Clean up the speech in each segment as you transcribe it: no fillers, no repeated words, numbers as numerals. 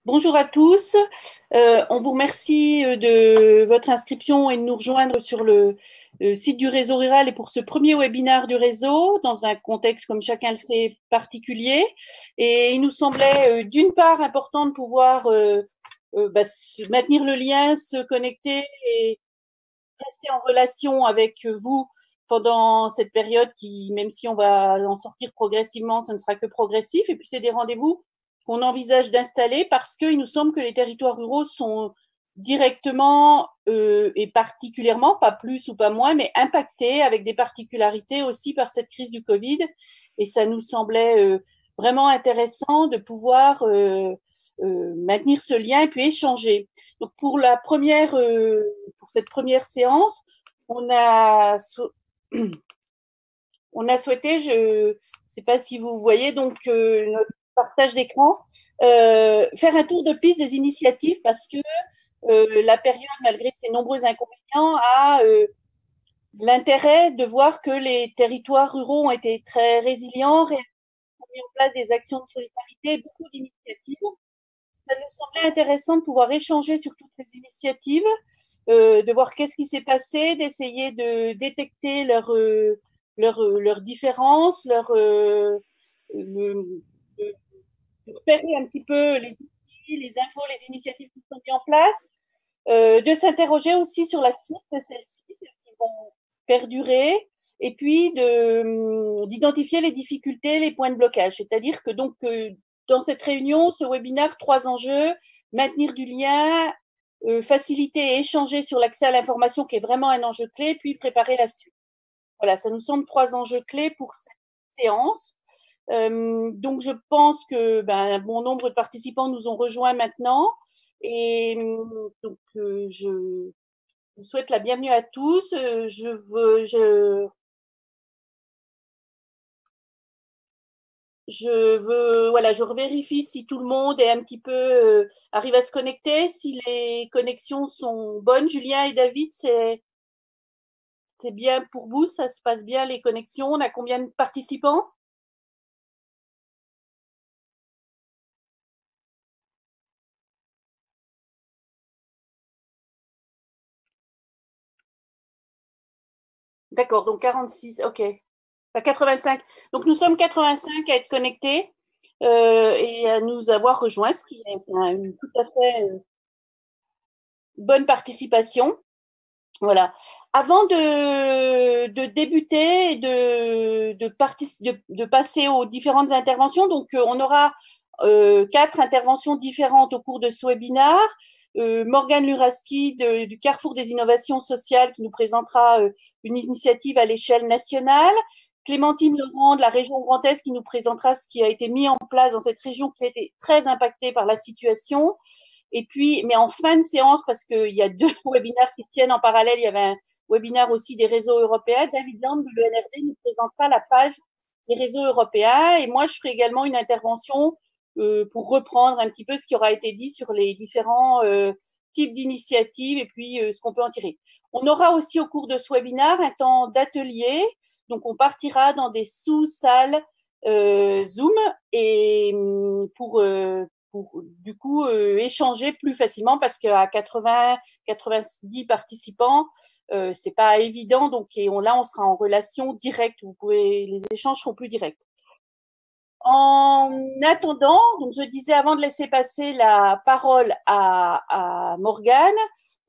Bonjour à tous. On vous remercie de votre inscription et de nous rejoindre sur le site du réseau rural et pour ce premier webinaire du réseau dans un contexte, comme chacun le sait, particulier. Et il nous semblait d'une part important de pouvoir maintenir le lien, se connecter et rester en relation avec vous pendant cette période qui, même si on va en sortir progressivement, ce ne sera que progressif. Et puis, c'est des rendez-vous qu'on envisage d'installer parce qu'il nous semble que les territoires ruraux sont directement et particulièrement, pas plus ou pas moins, mais impactés avec des particularités aussi par cette crise du Covid. Et ça nous semblait vraiment intéressant de pouvoir maintenir ce lien et puis échanger. Donc pour cette première séance, on a, on a souhaité, je ne sais pas si vous voyez, donc notre partage d'écran, faire un tour de piste des initiatives parce que la période, malgré ses nombreux inconvénients, a l'intérêt de voir que les territoires ruraux ont été très résilients, ont mis en place des actions de solidarité, beaucoup d'initiatives. Ça nous semblait intéressant de pouvoir échanger sur toutes ces initiatives, de voir qu'est-ce qui s'est passé, d'essayer de détecter leurs différences, de repérer un petit peu les outils, les infos, les initiatives qui sont mises en place, de s'interroger aussi sur la suite de celles-ci, celles qui vont perdurer, et puis d'identifier les difficultés, les points de blocage. C'est-à-dire que donc dans cette réunion, ce webinaire, 3 enjeux: maintenir du lien, faciliter et échanger sur l'accès à l'information, qui est vraiment un enjeu clé, puis préparer la suite. Voilà, ça nous semble 3 enjeux clés pour cette séance. Donc, je pense que un bon nombre de participants nous ont rejoints maintenant. Et donc, je vous souhaite la bienvenue à tous. Voilà, je revérifie si tout le monde est un petit peu arrive à se connecter, si les connexions sont bonnes. Julien et David, c'est bien pour vous, ça se passe bien les connexions. On a combien de participants? D'accord, donc 46, ok. 85. Donc nous sommes 85 à être connectés et à nous avoir rejoints, ce qui est une tout à fait bonne participation. Voilà. Avant de débuter et de passer aux différentes interventions, donc on aura 4 interventions différentes au cours de ce webinaire. Morgane Luraski du Carrefour des innovations sociales qui nous présentera une initiative à l'échelle nationale. Clémentine Laurent de la région Grand Est qui nous présentera ce qui a été mis en place dans cette région qui a été très impactée par la situation. Et puis, mais en fin de séance, parce qu'il y a 2 webinaires qui se tiennent en parallèle, il y avait un webinaire aussi des réseaux européens. David Land de l'ENRD nous présentera la page des réseaux européens. Et moi, je ferai également une intervention pour reprendre un petit peu ce qui aura été dit sur les différents types d'initiatives et puis ce qu'on peut en tirer. On aura aussi au cours de ce webinaire un temps d'atelier. Donc, on partira dans des sous-salles Zoom et pour du coup échanger plus facilement parce qu'à 80-90 participants, c'est pas évident. Donc là, on sera en relation directe. Les échanges seront plus directs. En attendant, donc je disais avant de laisser passer la parole à Morgane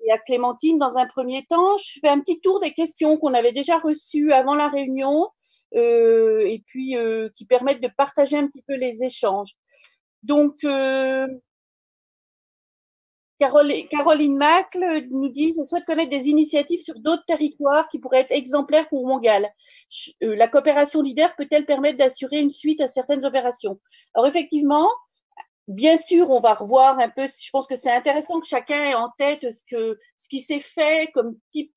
et à Clémentine dans un premier temps, je fais un petit tour des questions qu'on avait déjà reçues avant la réunion et puis qui permettent de partager un petit peu les échanges. Donc, Caroline Macle nous dit: je souhaite connaître des initiatives sur d'autres territoires qui pourraient être exemplaires pour Montgal. La coopération leader peut-elle permettre d'assurer une suite à certaines opérations? Alors, effectivement, bien sûr, on va revoir un peu. Je pense que c'est intéressant que chacun ait en tête ce qui s'est fait comme type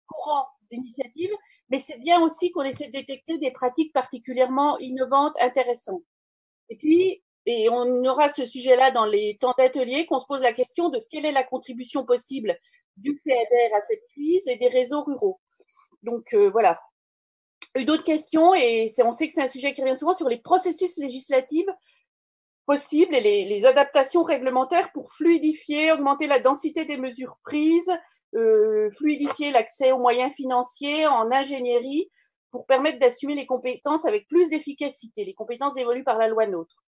courant d'initiative, mais c'est bien aussi qu'on essaie de détecter des pratiques particulièrement innovantes, intéressantes. Et puis, et on aura ce sujet-là dans les temps d'atelier, qu'on se pose la question de quelle est la contribution possible du PADR à cette crise et des réseaux ruraux. Donc voilà. D'autres questions, et on sait que c'est un sujet qui revient souvent sur les processus législatifs possibles et les adaptations réglementaires pour fluidifier, augmenter la densité des mesures prises, fluidifier l'accès aux moyens financiers en ingénierie pour permettre d'assumer les compétences avec plus d'efficacité. Les compétences évoluent par la loi NOTRe.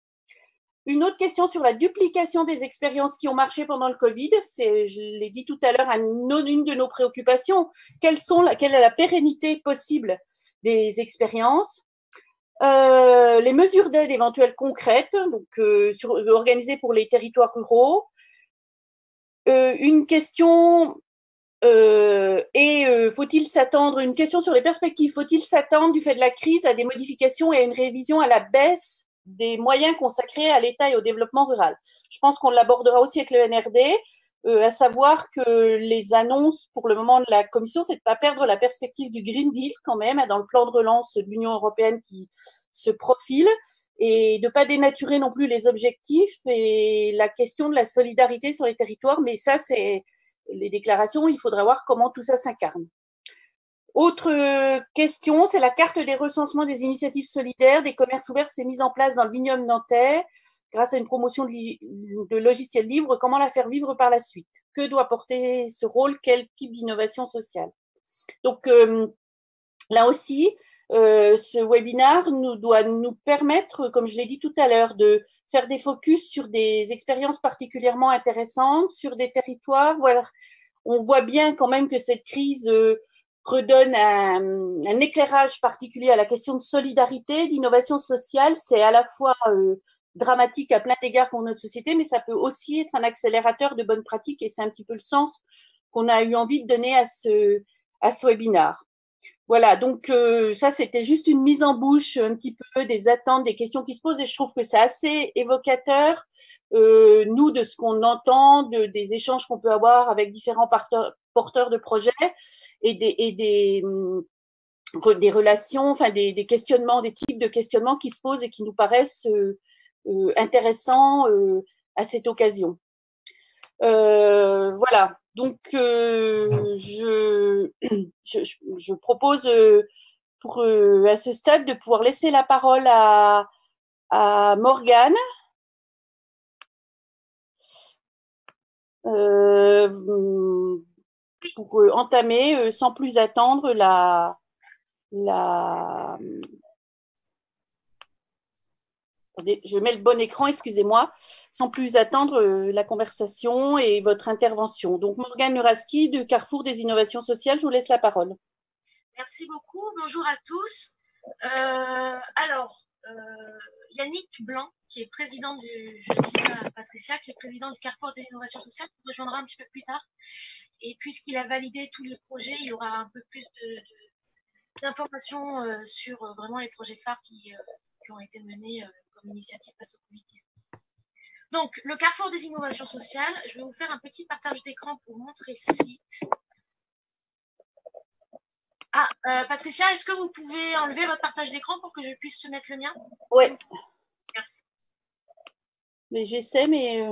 Une autre question sur la duplication des expériences qui ont marché pendant le Covid. Je l'ai dit tout à l'heure, une de nos préoccupations. Quelle est la pérennité possible des expériences? Les mesures d'aide éventuelles concrètes, donc organisées pour les territoires ruraux. Une question faut-il s'attendre, une question sur les perspectives, faut-il s'attendre du fait de la crise à des modifications et à une révision à la baisse des moyens consacrés à l'État et au développement rural? Je pense qu'on l'abordera aussi avec le NRD, à savoir que les annonces pour le moment de la Commission, c'est de ne pas perdre la perspective du Green Deal quand même, dans le plan de relance de l'Union européenne qui se profile, et de ne pas dénaturer non plus les objectifs et la question de la solidarité sur les territoires, mais ça, c'est les déclarations, il faudra voir comment tout ça s'incarne. Autre question, c'est la carte des recensements des initiatives solidaires, des commerces ouverts, s'est mise en place dans le vignoble nantais grâce à une promotion de logiciels libres. Comment la faire vivre par la suite? Que doit porter ce rôle? Quel type d'innovation sociale? Donc là aussi, ce webinaire doit nous permettre, comme je l'ai dit tout à l'heure, de faire des focus sur des expériences particulièrement intéressantes, sur des territoires. Voilà, on voit bien quand même que cette crise redonne un éclairage particulier à la question de solidarité, d'innovation sociale. C'est à la fois dramatique à plein d'égards pour notre société, mais ça peut aussi être un accélérateur de bonnes pratiques et c'est un petit peu le sens qu'on a eu envie de donner à ce webinaire. Voilà, donc ça, c'était juste une mise en bouche un petit peu des attentes, des questions qui se posent et je trouve que c'est assez évocateur, nous, de ce qu'on entend, des échanges qu'on peut avoir avec différents porteurs de projets et des relations, enfin des questionnements, des types de questionnements qui se posent et qui nous paraissent intéressants à cette occasion. Voilà, donc je propose à ce stade de pouvoir laisser la parole à Morgane pour entamer sans plus attendre Attendez, je mets le bon écran, excusez-moi, sans plus attendre la conversation et votre intervention. Donc, Morgane Uraski de Carrefour des Innovations Sociales, je vous laisse la parole. Merci beaucoup. Bonjour à tous. Yannick Blanc, qui est président je dis ça à Patricia, qui est président du Carrefour des Innovations Sociales, nous rejoindra un petit peu plus tard. Et puisqu'il a validé tous les projets, il y aura un peu plus d'informations sur vraiment les projets phares qui ont été menés comme initiative face au Covid-19. Donc, le Carrefour des Innovations Sociales, je vais vous faire un petit partage d'écran pour montrer le site. Patricia, est-ce que vous pouvez enlever votre partage d'écran pour que je puisse se mettre le mien? Oui. Merci. Mais j'essaie, mais...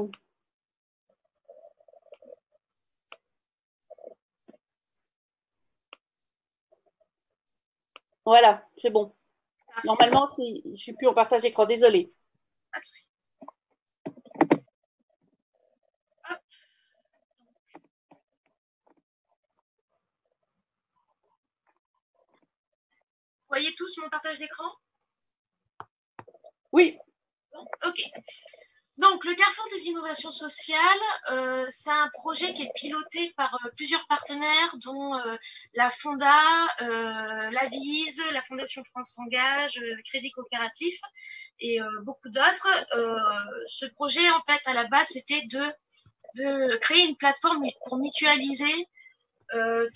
Voilà, c'est bon. Normalement, je ne suis plus en partage d'écran, désolée. Pas de souci. Vous voyez tous mon partage d'écran? Oui. Bon, ok. Donc, le Carrefour des Innovations Sociales, c'est un projet qui est piloté par plusieurs partenaires, dont la Fonda, la Vise, la Fondation France s'engage, Crédit Coopératif et beaucoup d'autres. Ce projet, en fait, à la base, c'était de créer une plateforme pour mutualiser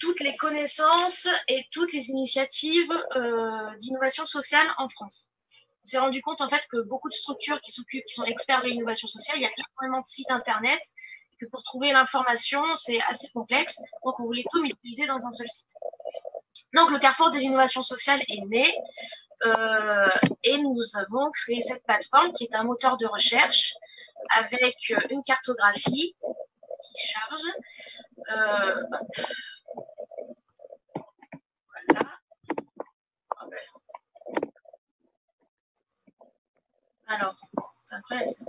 toutes les connaissances et toutes les initiatives d'innovation sociale en France. On s'est rendu compte en fait que beaucoup de structures qui sont experts de l'innovation sociale, il y a énormément de sites internet, et que pour trouver l'information, c'est assez complexe. Donc, on voulait tout mutualiser dans un seul site. Donc, le Carrefour des innovations sociales est né et nous avons créé cette plateforme qui est un moteur de recherche avec une cartographie qui charge. Voilà. Alors, C'est incroyable ça.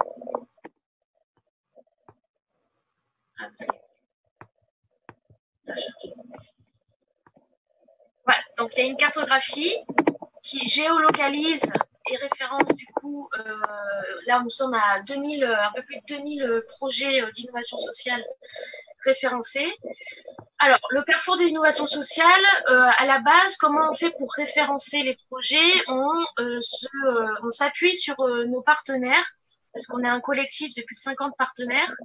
Voilà, donc il y a une cartographie qui géolocalise et référence du coup, là nous sommes à 2000, un peu plus de 2000 projets d'innovation sociale référencés. Alors, le carrefour des innovations sociales, à la base, comment on fait pour référencer les projets? On s'appuie sur nos partenaires, parce qu'on est un collectif de plus de 50 partenaires,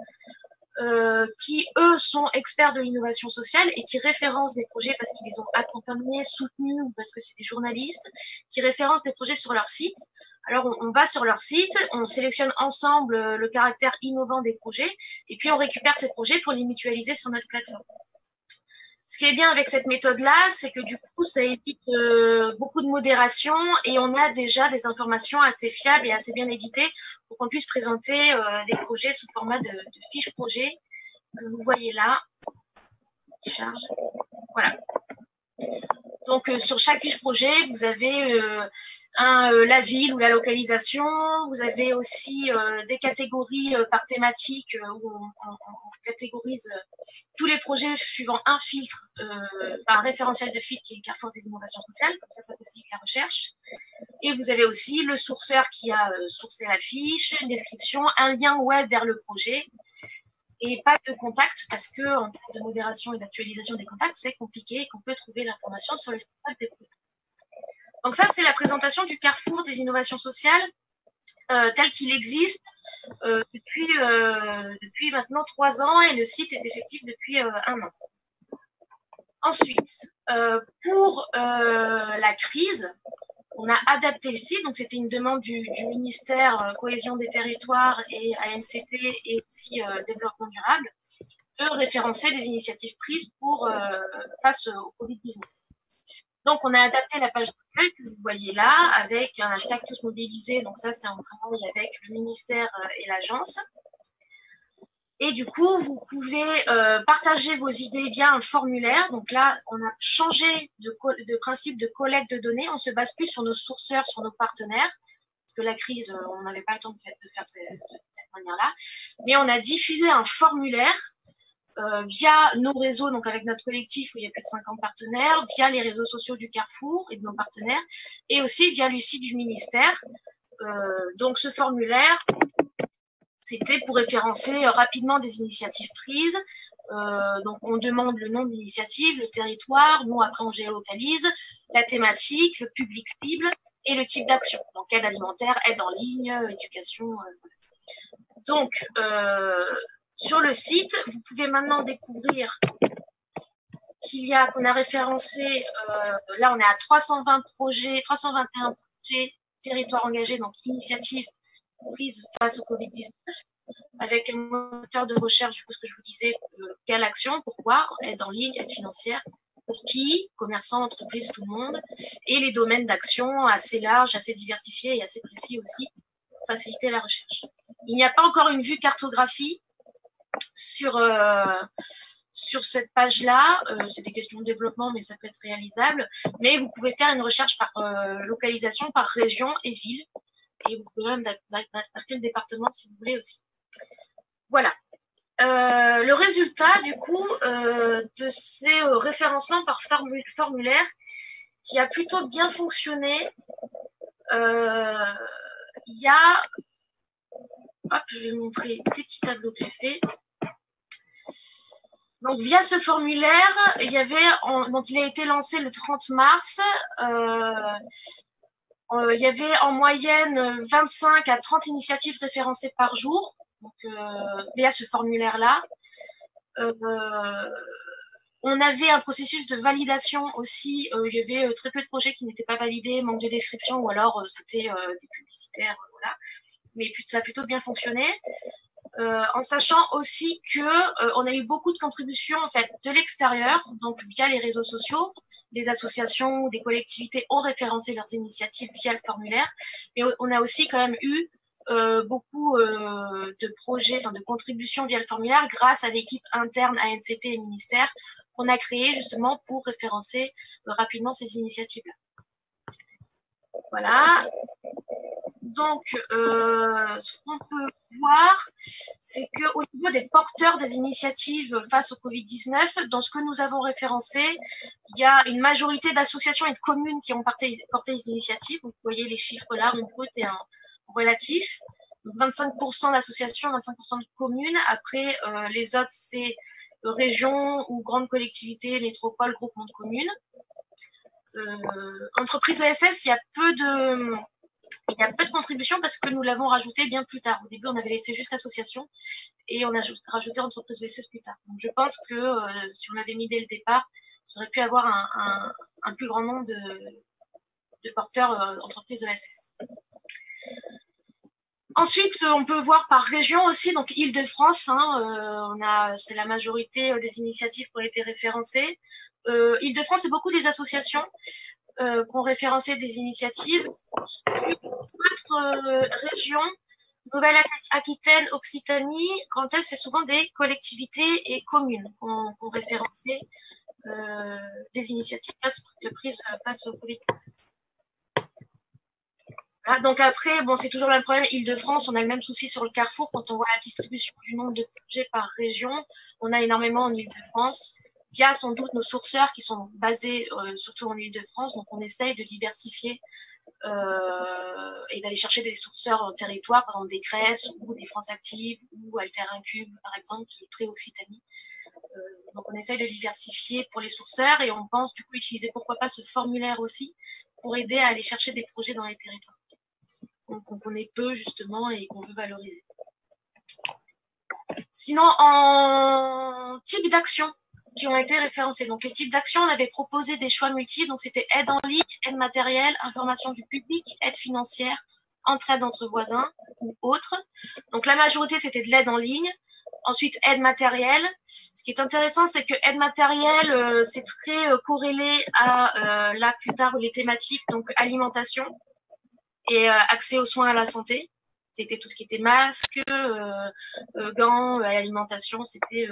qui, eux, sont experts de l'innovation sociale et qui référencent des projets parce qu'ils les ont accompagnés, soutenus ou parce que c'est des journalistes, qui référencent des projets sur leur site. Alors, on va sur leur site, on sélectionne ensemble le caractère innovant des projets et puis on récupère ces projets pour les mutualiser sur notre plateforme. Ce qui est bien avec cette méthode-là, c'est que du coup, ça évite beaucoup de modération et on a déjà des informations assez fiables et assez bien éditées pour qu'on puisse présenter des projets sous format de fiches projet que vous voyez là. Charge. Voilà. Donc, sur chaque fiche projet, vous avez la ville ou la localisation. Vous avez aussi des catégories par thématique où on catégorise tous les projets suivant un filtre, un référentiel de filtre qui est le carrefour des innovations sociales. Comme ça facilite la recherche. Et vous avez aussi le sourceur qui a sourcé la fiche, une description, un lien web vers le projet. Et pas de contact, parce que en termes de modération et d'actualisation des contacts, c'est compliqué et qu'on peut trouver l'information sur le site des projets. Donc ça, c'est la présentation du carrefour des innovations sociales tel qu'il existe depuis maintenant 3 ans et le site est effectif depuis 1 an. Ensuite, pour la crise, on a adapté le site, donc c'était une demande du ministère Cohésion des territoires et ANCT et aussi Développement durable, de référencer des initiatives prises pour face au Covid-19. Donc, on a adapté la page d'accueil que vous voyez là avec un hashtag tous mobilisés. Donc, ça, c'est en travail avec le ministère et l'agence. Et du coup, vous pouvez partager vos idées via un formulaire. Donc là, on a changé de principe de collecte de données. On se base plus sur nos sourceurs, sur nos partenaires. Parce que la crise, on n'avait pas le temps de faire de cette manière-là. Mais on a diffusé un formulaire via nos réseaux, donc avec notre collectif où il y a plus de 50 partenaires, via les réseaux sociaux du Carrefour et de nos partenaires, et aussi via le site du ministère. Donc ce formulaire, c'était pour référencer rapidement des initiatives prises. Donc on demande le nom de l'initiative, le territoire, nous après on géolocalise, la thématique, le public cible et le type d'action. Donc aide alimentaire, aide en ligne, éducation. Donc sur le site, vous pouvez maintenant découvrir qu'on a référencé, là on est à 321 projets territoires engagés, donc initiatives prises face au Covid-19, avec un moteur de recherche, du coup, ce que je vous disais, quelle action, pourquoi, aide en ligne, aide financière, pour qui, commerçants, entreprises, tout le monde, et les domaines d'action assez larges, assez diversifiés et assez précis aussi, pour faciliter la recherche. Il n'y a pas encore une vue cartographie sur cette page-là, c'est des questions de développement, mais ça peut être réalisable. Mais vous pouvez faire une recherche par localisation, par région et ville. Et vous pouvez même marquer le département si vous voulez aussi. Voilà. Le résultat, du coup, de ces référencements par formulaire, qui a plutôt bien fonctionné, il y a... Hop, je vais vous montrer un petit tableau que j'ai fait. Donc, via ce formulaire, il a été lancé le 30 mars. Il y avait en moyenne 25 à 30 initiatives référencées par jour, donc, via ce formulaire-là. On avait un processus de validation aussi. Il y avait très peu de projets qui n'étaient pas validés, manque de description, ou alors c'était des publicitaires, voilà. Mais ça a plutôt bien fonctionné. En sachant aussi que on a eu beaucoup de contributions en fait de l'extérieur, donc via les réseaux sociaux, des associations ou des collectivités ont référencé leurs initiatives via le formulaire, mais on a aussi quand même eu beaucoup de projets, enfin de contributions via le formulaire grâce à l'équipe interne ANCT et ministère qu'on a créée justement pour référencer rapidement ces initiatives-là. Voilà. Donc, ce qu'on peut voir, c'est qu'au niveau des porteurs des initiatives face au Covid-19, dans ce que nous avons référencé, il y a une majorité d'associations et de communes qui ont porté les initiatives. Vous voyez les chiffres là, en brut et en relatif. Donc 25% d'associations, 25% de communes. Après, les autres, c'est régions ou grandes collectivités, métropoles, groupements de communes. Entreprise ESS, il y a peu de contributions parce que nous l'avons rajouté bien plus tard. Au début, on avait laissé juste association et on a rajouté entreprise ESS plus tard. Donc, je pense que si on l'avait mis dès le départ, ça aurait pu avoir un plus grand nombre de porteurs entreprises ESS. Ensuite, on peut voir par région aussi, donc Île-de-France, c'est la majorité des initiatives qui ont été référencées. Île-de-France, c'est beaucoup des associations qui ont référencé des initiatives. D'autres régions, Nouvelle-Aquitaine, Occitanie, Grand Est, c'est souvent des collectivités et communes qui ont référencé des initiatives prises face au Covid. Voilà, donc après, bon, c'est toujours le même problème. Île-de-France, on a le même souci sur le Carrefour. Quand on voit la distribution du nombre de projets par région, on a énormément en Île-de-France. Il y a sans doute nos sourceurs qui sont basés surtout en Île-de-France, donc on essaye de diversifier et d'aller chercher des sourceurs en territoire, par exemple des CRES ou des France Active ou Alter Incube, par exemple, qui est très Occitanie. Donc on essaye de diversifier pour les sourceurs et on pense du coup utiliser pourquoi pas ce formulaire aussi pour aider à aller chercher des projets dans les territoires qu'on connaît peu justement et qu'on veut valoriser. Sinon, en type d'action qui ont été référencés. Donc, les types d'actions, on avait proposé des choix multiples. Donc, c'était aide en ligne, aide matérielle, information du public, aide financière, entraide entre voisins ou autres. Donc, la majorité, c'était de l'aide en ligne. Ensuite, aide matérielle. Ce qui est intéressant, c'est que aide matérielle, c'est très corrélé à, là, plus tard, les thématiques, donc alimentation et accès aux soins à la santé. C'était tout ce qui était masques, gants, alimentation, c'était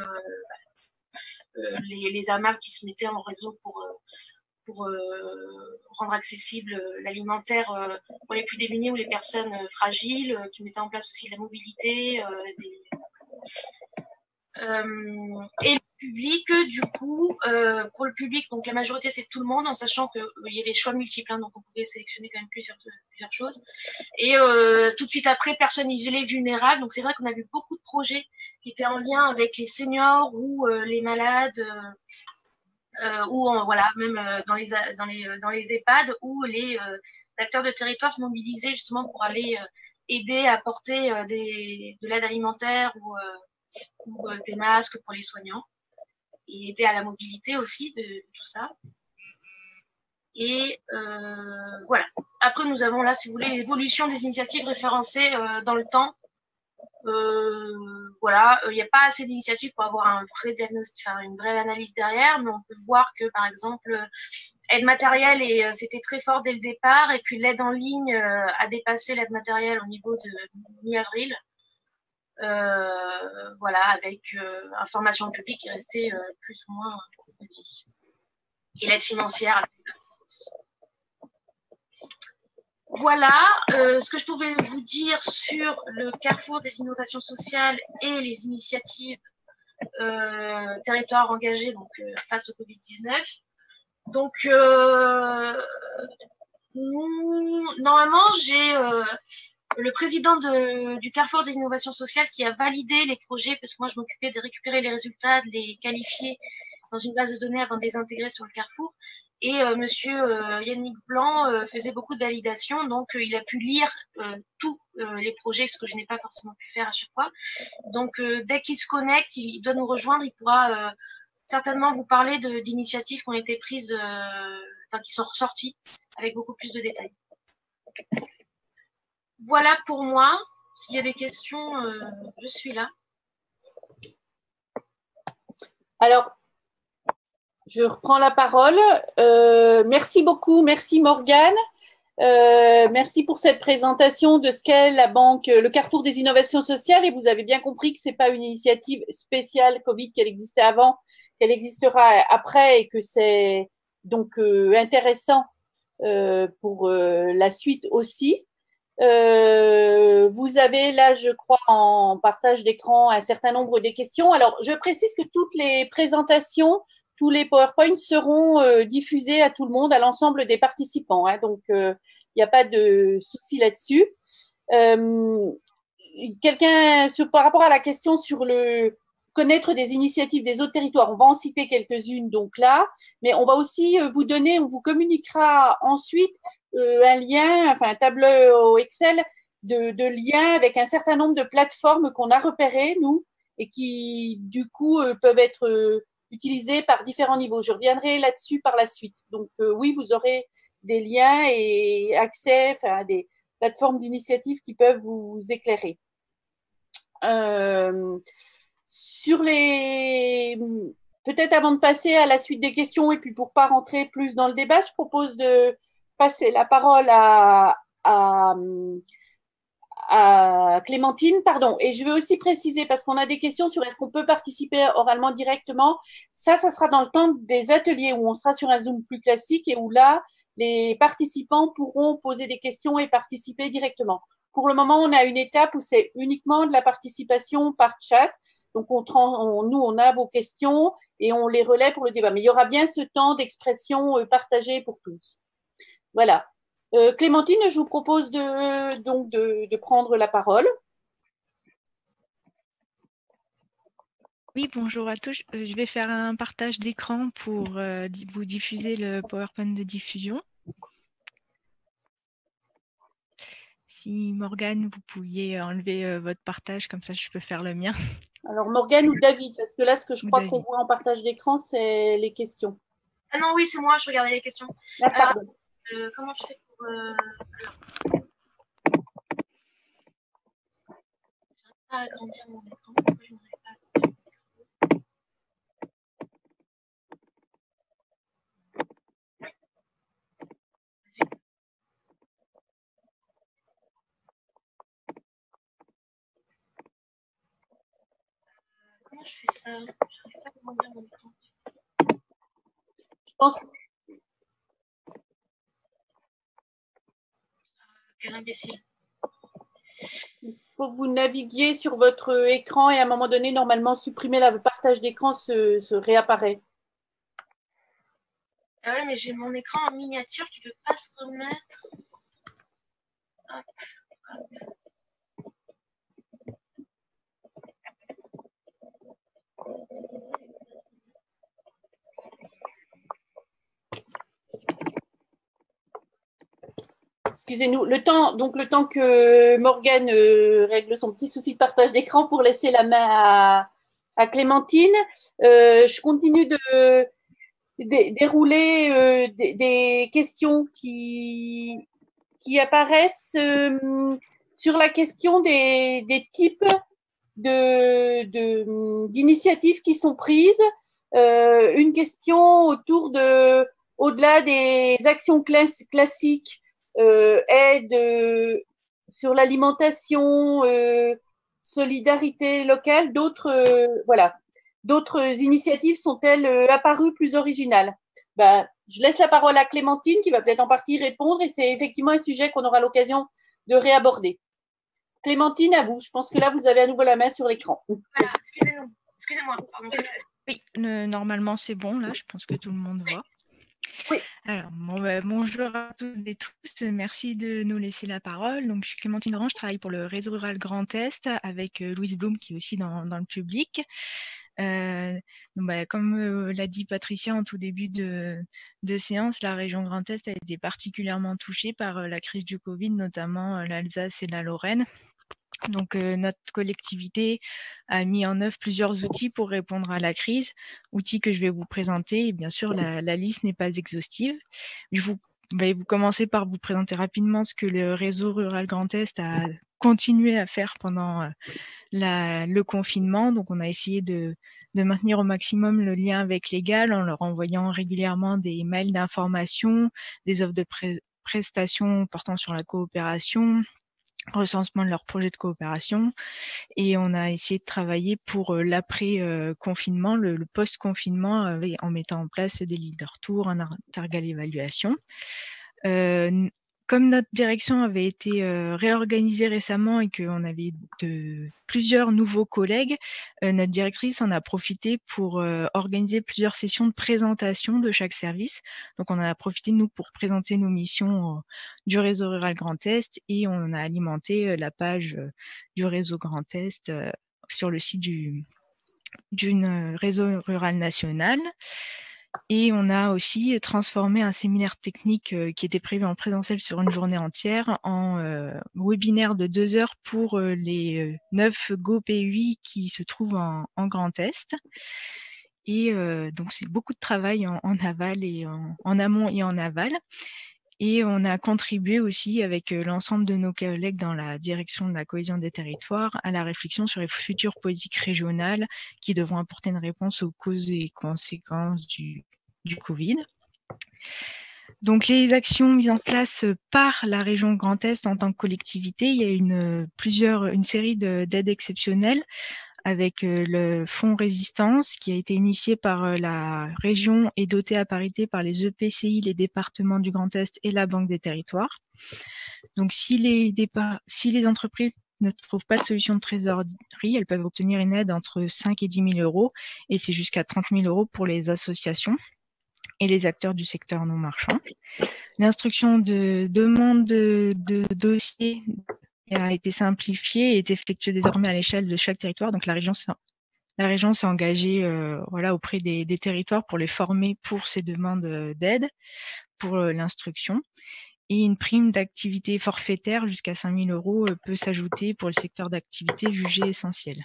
les AMAP qui se mettaient en réseau pour rendre accessible l'alimentaire pour les plus démunis ou les personnes fragiles, qui mettaient en place aussi de la mobilité. Et le public, du coup, pour le public, donc la majorité c'est tout le monde, en sachant qu'il y avait choix multiples, donc on pouvait sélectionner quand même plusieurs choses. Et tout de suite après, personnes isolées, vulnérables. Donc c'est vrai qu'on a vu beaucoup de projets qui étaient en lien avec les seniors ou les malades, ou voilà, même dans les EHPAD, où les acteurs de territoire se mobilisaient justement pour aller aider à apporter de l'aide alimentaire ou des masques pour les soignants et aider à la mobilité aussi de tout ça. Et voilà. Après, nous avons là, si vous voulez, l'évolution des initiatives référencées dans le temps. Voilà, il n'y a pas assez d'initiatives pour avoir un vrai diagnostic, enfin, une vraie analyse derrière, mais on peut voir que, par exemple, aide matérielle, et c'était très fort dès le départ, et puis l'aide en ligne a dépassé l'aide matérielle au niveau de mi-avril. Voilà, avec information publique qui est restée plus ou moins petite. Et l'aide financière assez basse. Voilà ce que je pouvais vous dire sur le carrefour des innovations sociales et les initiatives territoires engagés donc, face au Covid-19. Donc, normalement, j'ai le président du Carrefour des innovations sociales qui a validé les projets, parce que moi, je m'occupais de récupérer les résultats, de les qualifier dans une base de données avant de les intégrer sur le Carrefour. Et monsieur Yannick Blanc faisait beaucoup de validations, donc il a pu lire tous les projets, ce que je n'ai pas forcément pu faire à chaque fois. Donc, dès qu'il se connecte, il doit nous rejoindre, il pourra certainement vous parler d'initiatives qui ont été prises, enfin qui sont ressorties, avec beaucoup plus de détails. Voilà pour moi. S'il y a des questions, je suis là. Alors, je reprends la parole. Merci beaucoup. Merci Morgane. Merci pour cette présentation de ce qu'est la banque, le Carrefour des innovations sociales. Et vous avez bien compris que ce n'est pas une initiative spéciale Covid, qu'elle existait avant, qu'elle existera après, et que c'est donc intéressant pour la suite aussi. Vous avez là, je crois, en partage d'écran un certain nombre de questions. Alors, je précise que toutes les présentations, tous les PowerPoints seront diffusés à tout le monde, à l'ensemble des participants. Hein, donc, il n'y a pas de souci là-dessus. Quelqu'un, par rapport à la question sur le connaître des initiatives des autres territoires, on va en citer quelques-unes donc là, mais on va aussi vous donner, on vous communiquera ensuite un lien, enfin un tableau Excel de liens avec un certain nombre de plateformes qu'on a repérées, nous, et qui, du coup, peuvent être utilisées par différents niveaux. Je reviendrai là-dessus par la suite. Donc, oui, vous aurez des liens et accès à des plateformes d'initiatives qui peuvent vous éclairer. Sur les… Peut-être avant de passer à la suite des questions et puis pour ne pas rentrer plus dans le débat, je propose de passer la parole à Clémentine, pardon. Et je veux aussi préciser, parce qu'on a des questions sur est-ce qu'on peut participer oralement directement. Ça sera dans le temps des ateliers où on sera sur un Zoom plus classique et où là, les participants pourront poser des questions et participer directement. Pour le moment, on a une étape où c'est uniquement de la participation par chat. Donc, nous, on a vos questions et on les relaie pour le débat. Mais il y aura bien ce temps d'expression partagé pour tous. Voilà. Clémentine, je vous propose de prendre la parole. Oui, bonjour à tous. Je vais faire un partage d'écran pour vous diffuser le PowerPoint de diffusion. Si Morgane, vous pouviez enlever votre partage, comme ça je peux faire le mien. Alors Morgane ou David, parce que là, ce que je crois qu'on voit en partage d'écran, c'est les questions. Ah non, oui, c'est moi, je regardais les questions. Ah, pardon. Comment je fais pour… pas agrandir mon écran. Pourquoi je n'arrive pas à agrandir mon écran? Comment je fais ça? Je n'arrive pas à agrandir mon écran. Je pense… Quel imbécile. Il faut que vous naviguiez sur votre écran et à un moment donné, normalement, supprimer le partage d'écran se réapparaît. Ah ouais, mais j'ai mon écran en miniature qui ne veut pas se remettre. Hop, hop. Excusez-nous, le temps que Morgane règle son petit souci de partage d'écran pour laisser la main à Clémentine, je continue de dérouler des questions qui apparaissent sur la question des types d'initiatives qui sont prises. Une question autour de, au-delà des actions classiques, aide sur l'alimentation, solidarité locale, d'autres initiatives sont-elles apparues plus originales? Je laisse la parole à Clémentine qui va peut-être en partie répondre et c'est effectivement un sujet qu'on aura l'occasion de réaborder. Clémentine, à vous. Je pense que là, vous avez à nouveau la main sur l'écran. Voilà, excusez-moi. Oui, normalement, c'est bon. Là, je pense que tout le monde voit. Oui. Alors, bonjour à toutes et tous. Merci de nous laisser la parole. Donc, je suis Clémentine Grand, je travaille pour le réseau rural Grand Est avec Louise Blum qui est aussi dans le public. Comme l'a dit Patricia en tout début de séance, la région Grand Est a été particulièrement touchée par la crise du Covid, notamment l'Alsace et la Lorraine. Donc, notre collectivité a mis en œuvre plusieurs outils pour répondre à la crise, outils que je vais vous présenter. Et bien sûr, la liste n'est pas exhaustive. Je vais vous commencer par vous présenter rapidement ce que le réseau rural Grand Est a continué à faire pendant le confinement. Donc, on a essayé de maintenir au maximum le lien avec l'égal en leur envoyant régulièrement des mails d'information, des offres de prestations portant sur la coopération, recensement de leurs projets de coopération, et on a essayé de travailler pour l'après-confinement, le post-confinement, en mettant en place des leaders tours, un intergal évaluation. comme notre direction avait été réorganisée récemment et qu'on avait plusieurs nouveaux collègues, notre directrice en a profité pour organiser plusieurs sessions de présentation de chaque service. Donc, on en a profité, nous, pour présenter nos missions du réseau rural Grand Est et on a alimenté la page du réseau Grand Est sur le site du réseau rural national. Et on a aussi transformé un séminaire technique qui était prévu en présentiel sur une journée entière en webinaire de 2 heures pour les 9 GoPUI qui se trouvent en Grand Est. Et donc, c'est beaucoup de travail en aval et en amont et en aval. Et on a contribué aussi avec l'ensemble de nos collègues dans la direction de la cohésion des territoires à la réflexion sur les futures politiques régionales qui devront apporter une réponse aux causes et conséquences du Covid. Donc, les actions mises en place par la région Grand Est en tant que collectivité, il y a une série d'aides exceptionnelles avec le fonds résistance qui a été initié par la région et doté à parité par les EPCI, les départements du Grand Est et la Banque des territoires. Donc, si les entreprises ne trouvent pas de solution de trésorerie, elles peuvent obtenir une aide entre 5 et 10 000 euros et c'est jusqu'à 30 000 euros pour les associations et les acteurs du secteur non marchand. L'instruction de demande de dossier a été simplifiée et est effectuée désormais à l'échelle de chaque territoire. Donc, la région s'est engagée auprès des territoires pour les former pour ces demandes d'aide, pour l'instruction. Et une prime d'activité forfaitaire jusqu'à 5 000 euros peut s'ajouter pour le secteur d'activité jugé essentiel.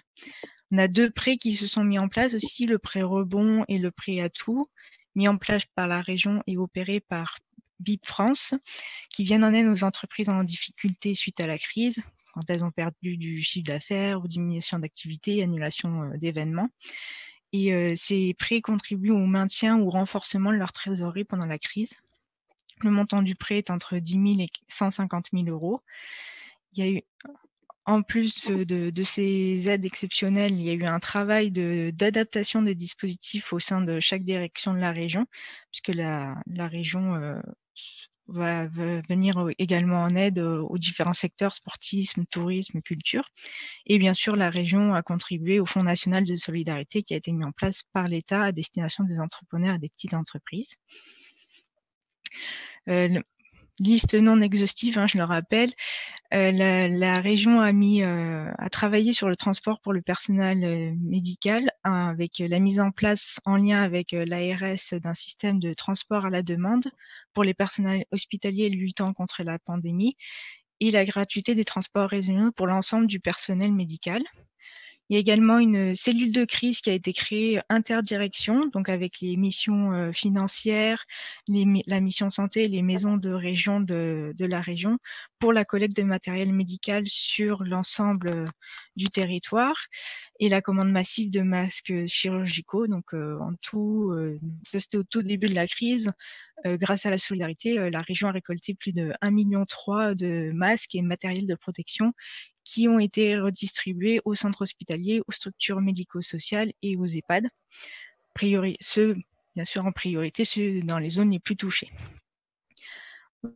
On a 2 prêts qui se sont mis en place aussi, le prêt rebond et le prêt atout, mis en place par la région et opéré par BIP France, qui viennent en aide aux entreprises en difficulté suite à la crise, quand elles ont perdu du chiffre d'affaires ou diminution d'activité, annulation d'événements. Et ces prêts contribuent au maintien ou au renforcement de leur trésorerie pendant la crise. Le montant du prêt est entre 10 000 et 150 000 euros. Il y a eu, en plus de ces aides exceptionnelles, il y a eu un travail d'adaptation des dispositifs au sein de chaque direction de la région, puisque la région va venir également en aide aux différents secteurs, sportisme, tourisme, culture. Et bien sûr, la région a contribué au Fonds national de solidarité qui a été mis en place par l'État à destination des entrepreneurs et des petites entreprises. Liste non exhaustive, je le rappelle. La région a travaillé sur le transport pour le personnel médical avec la mise en place en lien avec l'ARS d'un système de transport à la demande pour les personnels hospitaliers luttant contre la pandémie et la gratuité des transports régionaux pour l'ensemble du personnel médical. Il y a également une cellule de crise qui a été créée interdirection, donc avec les missions financières, la mission santé et les maisons de région de la région pour la collecte de matériel médical sur l'ensemble du territoire et la commande massive de masques chirurgicaux. Donc en tout, ça c'était au tout début de la crise. Grâce à la solidarité, la région a récolté plus de 1,3 million de masques et matériel de protection qui ont été redistribués aux centres hospitaliers, aux structures médico-sociales et aux EHPAD. Bien sûr en priorité, ceux dans les zones les plus touchées.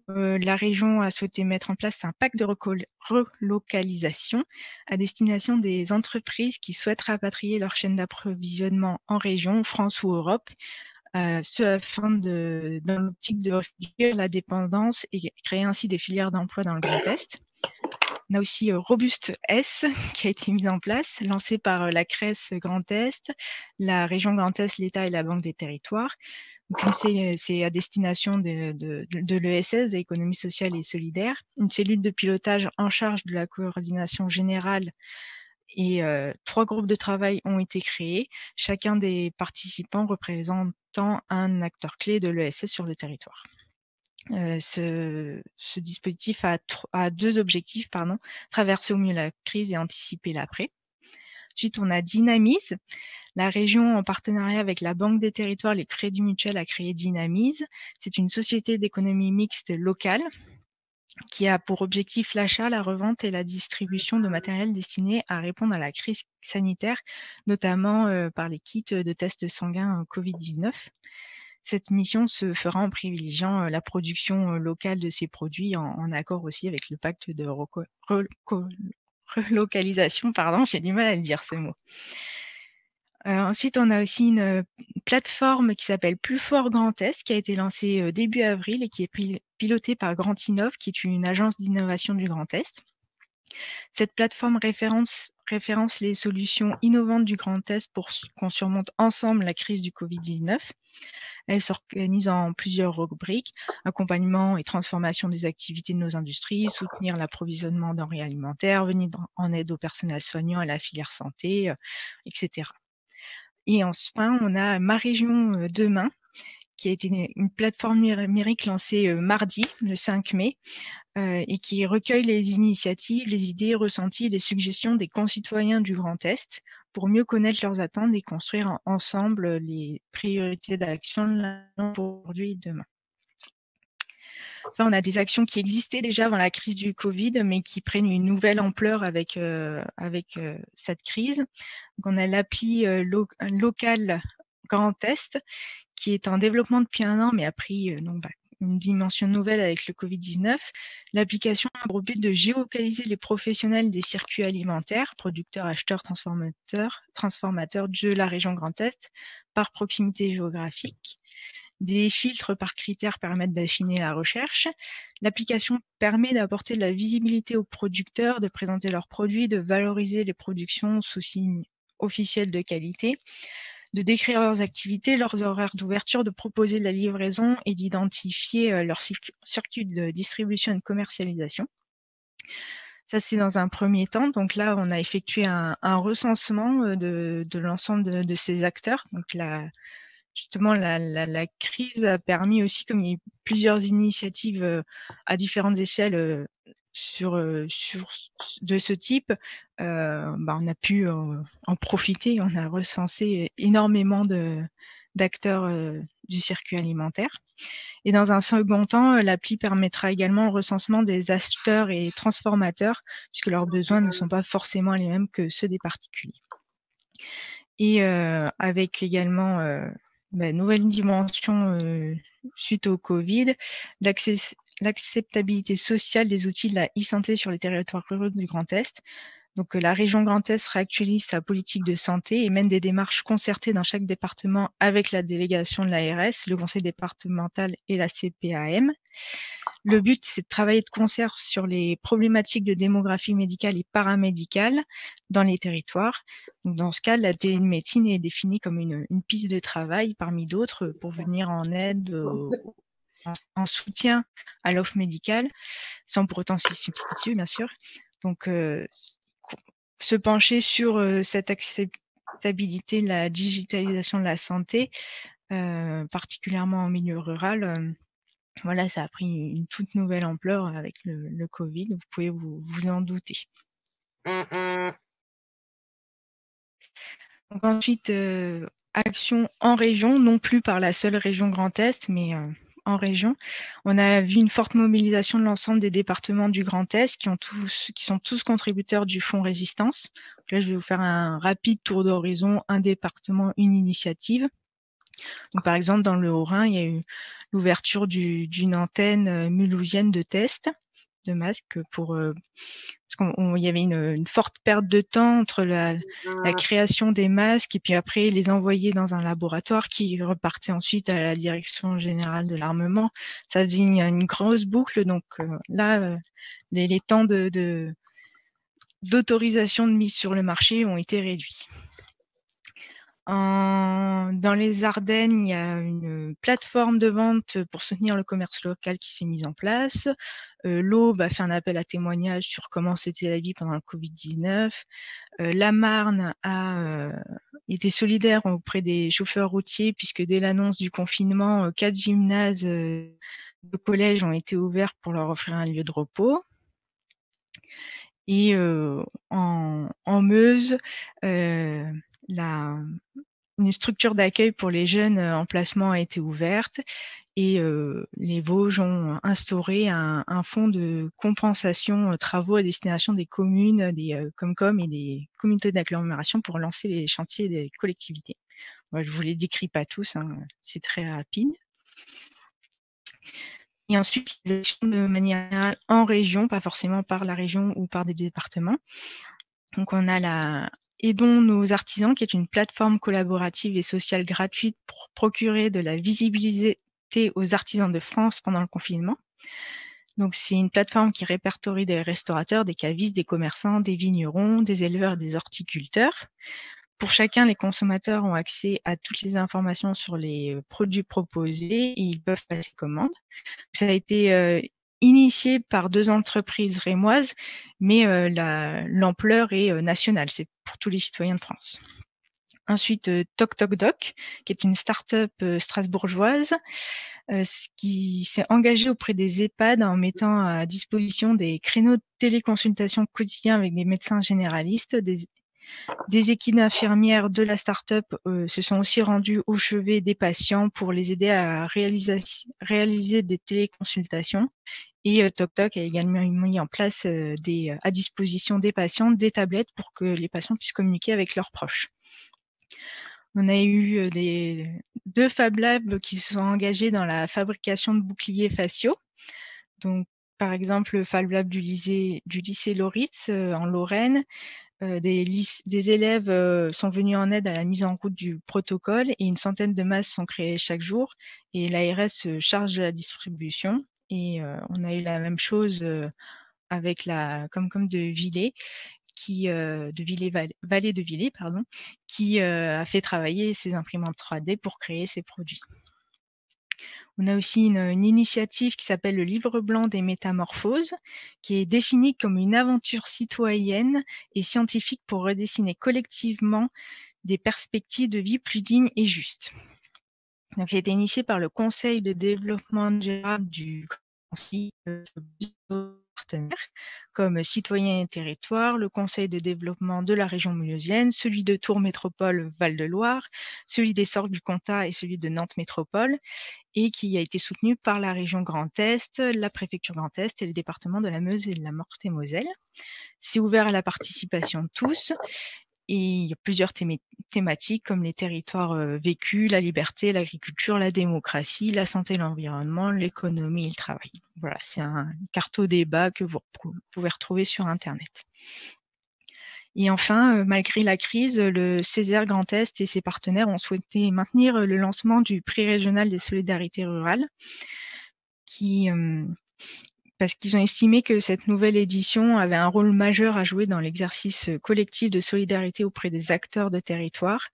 La région a souhaité mettre en place un pacte de relocalisation à destination des entreprises qui souhaitent rapatrier leur chaîne d'approvisionnement en région, France ou Europe, ce afin dans l'optique de réduire la dépendance et créer ainsi des filières d'emploi dans le Grand Est. On a aussi Robuste S qui a été mise en place, lancée par la CRES Grand Est, la région Grand Est, l'État et la Banque des territoires. C'est à destination de l'ESS, de l'économie sociale et solidaire, une cellule de pilotage en charge de la coordination générale et 3 groupes de travail ont été créés, chacun des participants représentant un acteur clé de l'ESS sur le territoire. Ce dispositif a 2 objectifs, traverser au mieux la crise et anticiper l'après. Ensuite, on a Dynamise. La région, en partenariat avec la Banque des territoires, les Crédits Mutuels, a créé Dynamise. C'est une société d'économie mixte locale qui a pour objectif l'achat, la revente et la distribution de matériel destiné à répondre à la crise sanitaire, notamment par les kits de tests sanguins Covid-19. Cette mission se fera en privilégiant la production locale de ces produits en accord aussi avec le pacte de relocalisation, pardon, j'ai du mal à le dire ce mot. Ensuite, on a aussi une plateforme qui s'appelle Plus Fort Grand Est, qui a été lancée début avril et qui est pilotée par Grand Innov, qui est une agence d'innovation du Grand Est. Cette plateforme référence les solutions innovantes du Grand Est pour qu'on surmonte ensemble la crise du Covid-19. Elle s'organise en plusieurs rubriques: accompagnement et transformation des activités de nos industries, soutenir l'approvisionnement denrées alimentaires, venir en aide au personnel soignant et à la filière santé, etc. Et enfin, on a Ma Région Demain, qui a été une plateforme numérique lancée mardi, le 5 mai, et qui recueille les initiatives, les idées, ressentis, les suggestions des concitoyens du Grand Est pour mieux connaître leurs attentes et construire ensemble les priorités d'action aujourd'hui et demain. Enfin, on a des actions qui existaient déjà avant la crise du Covid, mais qui prennent une nouvelle ampleur avec cette crise. Donc, on a l'appli local Grand Est, qui est en développement depuis 1 an, mais a pris une dimension nouvelle avec le Covid-19. L'application a pour but de géolocaliser les professionnels des circuits alimentaires, producteurs, acheteurs, transformateurs de la région Grand Est, par proximité géographique. Des filtres par critères permettent d'affiner la recherche. L'application permet d'apporter de la visibilité aux producteurs, de présenter leurs produits, de valoriser les productions sous signe officiel de qualité, de décrire leurs activités, leurs horaires d'ouverture, de proposer de la livraison et d'identifier leur circuit de distribution et de commercialisation. Ça, c'est dans un premier temps. Donc là, on a effectué un recensement de l'ensemble de ces acteurs. Donc justement, la crise a permis aussi, comme il y a eu plusieurs initiatives à différentes échelles de ce type, on a pu en profiter. On a recensé énormément d'acteurs du circuit alimentaire. Et dans un second temps, l'appli permettra également le recensement des acheteurs et transformateurs, puisque leurs besoins ne sont pas forcément les mêmes que ceux des particuliers. Et avec également nouvelle dimension suite au Covid, l'acceptabilité sociale des outils de la e-santé sur les territoires ruraux du Grand Est. Donc, la région Grand Est réactualise sa politique de santé et mène des démarches concertées dans chaque département avec la délégation de l'ARS, le conseil départemental et la CPAM. Le but, c'est de travailler de concert sur les problématiques de démographie médicale et paramédicale dans les territoires. Donc, dans ce cas, la télémédecine est définie comme une piste de travail parmi d'autres pour venir en aide, en soutien à l'offre médicale, sans pour autant s'y substituer, bien sûr. Donc, se pencher sur cette acceptabilité, la digitalisation de la santé, particulièrement en milieu rural, voilà, ça a pris une toute nouvelle ampleur avec le Covid, vous pouvez vous en douter. Donc ensuite, action en région, non plus par la seule région Grand Est, mais en région. On a vu une forte mobilisation de l'ensemble des départements du Grand Est qui sont tous contributeurs du Fonds Résistance. Donc là, je vais vous faire un rapide tour d'horizon, un département, une initiative. Donc, par exemple, dans le Haut-Rhin, il y a eu l'ouverture d'une antenne mulhousienne de test de masques parce qu'il y avait une forte perte de temps entre la création des masques et puis après les envoyer dans un laboratoire qui repartait ensuite à la direction générale de l'armement. Ça faisait une grosse boucle. Donc là, les temps d'autorisation de mise sur le marché ont été réduits. Dans les Ardennes, il y a une plateforme de vente pour soutenir le commerce local qui s'est mise en place. L'Aube a fait un appel à témoignages sur comment c'était la vie pendant le Covid-19. La Marne a été solidaire auprès des chauffeurs routiers puisque dès l'annonce du confinement, 4 gymnases de collèges ont été ouverts pour leur offrir un lieu de repos. Et en Meuse, une structure d'accueil pour les jeunes en placement a été ouverte et les Vosges ont instauré un fonds de compensation travaux à destination des communes, des Comcom et des communautés d'agglomération pour lancer les chantiers des collectivités. je ne vous les décris pas tous, hein, c'est très rapide. Et ensuite, les actions de manière générale en région, pas forcément par la région ou par des départements. Donc, on a la Aidons nos artisans, qui est une plateforme collaborative et sociale gratuite pour procurer de la visibilité aux artisans de France pendant le confinement. Donc, c'est une plateforme qui répertorie des restaurateurs, des cavistes, des commerçants, des vignerons, des éleveurs, des horticulteurs. Pour chacun, les consommateurs ont accès à toutes les informations sur les produits proposés et ils peuvent passer commande. Ça a été initié par 2 entreprises rémoises, mais l'ampleur est nationale, c'est pour tous les citoyens de France. Ensuite, Toc Toc Doc, qui est une start-up strasbourgeoise qui s'est engagée auprès des EHPAD en mettant à disposition des créneaux de téléconsultation quotidiens avec des médecins généralistes. Des équipes d'infirmières de la start-up se sont aussi rendues au chevet des patients pour les aider à réaliser des téléconsultations. Et Toc Toc a également mis en place à disposition des patients des tablettes pour que les patients puissent communiquer avec leurs proches. On a eu 2 Fab Labs qui se sont engagés dans la fabrication de boucliers faciaux. Donc, par exemple, le Fab Lab du lycée Loritz en Lorraine. Des élèves sont venus en aide à la mise en route du protocole et une centaine de masques sont créés chaque jour. Et l'ARS se charge de la distribution. Et on a eu la même chose avec la Comcom de Villers, Vallée de Villers, pardon, qui a fait travailler ses imprimantes 3D pour créer ces produits. On a aussi une initiative qui s'appelle le Livre blanc des métamorphoses, qui est définie comme une aventure citoyenne et scientifique pour redessiner collectivement des perspectives de vie plus dignes et justes. Donc, il a été initié par le Conseil de développement durable du Conseil partenaires comme Citoyens et Territoires, le Conseil de développement de la région mulhousienne, celui de Tours Métropole Val-de-Loire, celui des Sorgues du Comtat et celui de Nantes Métropole, et qui a été soutenu par la région Grand Est, la préfecture Grand Est et le département de la Meuse et de la Meurthe-et-Moselle. C'est ouvert à la participation de tous. Et il y a plusieurs thématiques comme les territoires vécus, la liberté, l'agriculture, la démocratie, la santé, l'environnement, l'économie et le travail. Voilà, c'est un carto débat que vous pouvez retrouver sur Internet. Et enfin, malgré la crise, le Césaire Grand Est et ses partenaires ont souhaité maintenir le lancement du prix régional des solidarités rurales parce qu'ils ont estimé que cette nouvelle édition avait un rôle majeur à jouer dans l'exercice collectif de solidarité auprès des acteurs de territoire.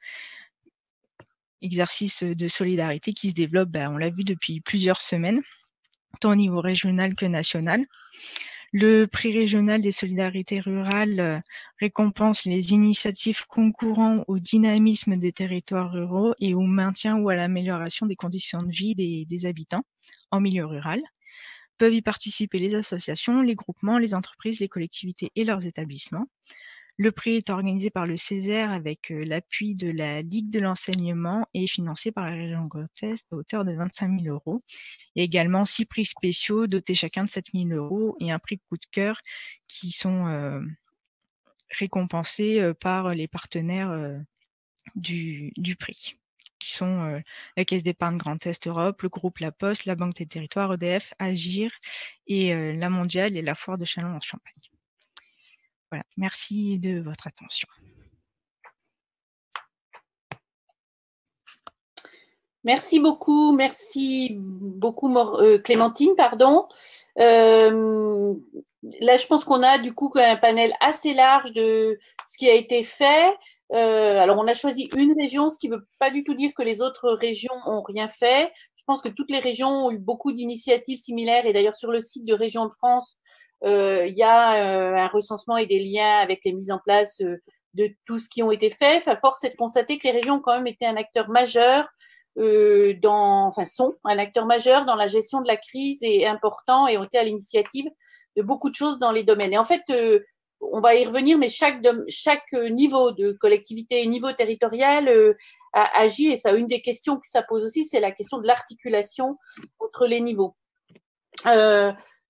Exercice de solidarité qui se développe, on l'a vu depuis plusieurs semaines, tant au niveau régional que national. Le prix régional des solidarités rurales récompense les initiatives concourant au dynamisme des territoires ruraux et au maintien ou à l'amélioration des conditions de vie des habitants en milieu rural. Peuvent y participer les associations, les groupements, les entreprises, les collectivités et leurs établissements. Le prix est organisé par le Césaire avec l'appui de la Ligue de l'enseignement et financé par la région Grand Est à hauteur de 25 000 €. Il y a également 6 prix spéciaux dotés chacun de 7 000 € et un prix coup de cœur qui sont récompensés par les partenaires du prix, qui sont la Caisse d'épargne Grand Est Europe, le groupe La Poste, la Banque des Territoires, EDF, Agir et la Mondiale et la Foire de Châlons en Champagne. Voilà, merci de votre attention. Merci beaucoup Clémentine, pardon. Là, je pense qu'on a du coup un panel assez large de ce qui a été fait. Alors, on a choisi une région, ce qui ne veut pas du tout dire que les autres régions n'ont rien fait. Je pense que toutes les régions ont eu beaucoup d'initiatives similaires. Et d'ailleurs, sur le site de Régions de France, il y a un recensement et des liens avec les mises en place de tout ce qui ont été fait. Enfin, force est de constater que les régions ont quand même été un acteur majeur sont un acteur majeur dans la gestion de la crise et important et ont été à l'initiative de beaucoup de choses dans les domaines. Et en fait, on va y revenir, mais chaque niveau de collectivité, niveau territorial agit, et ça, une des questions que ça pose aussi, c'est la question de l'articulation entre les niveaux.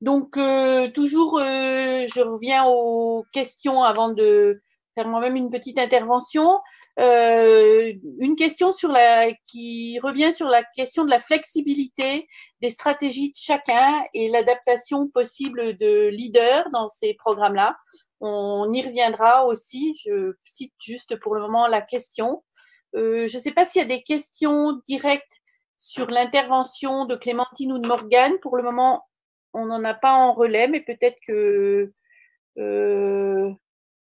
Donc, toujours, je reviens aux questions avant de faire moi-même une petite intervention. Une question qui revient sur la question de la flexibilité des stratégies de chacun et l'adaptation possible de leaders dans ces programmes-là. On y reviendra aussi. Je cite juste pour le moment la question. Je ne sais pas s'il y a des questions directes sur l'intervention de Clémentine ou de Morgane. Pour le moment, on n'en a pas en relais, mais peut-être que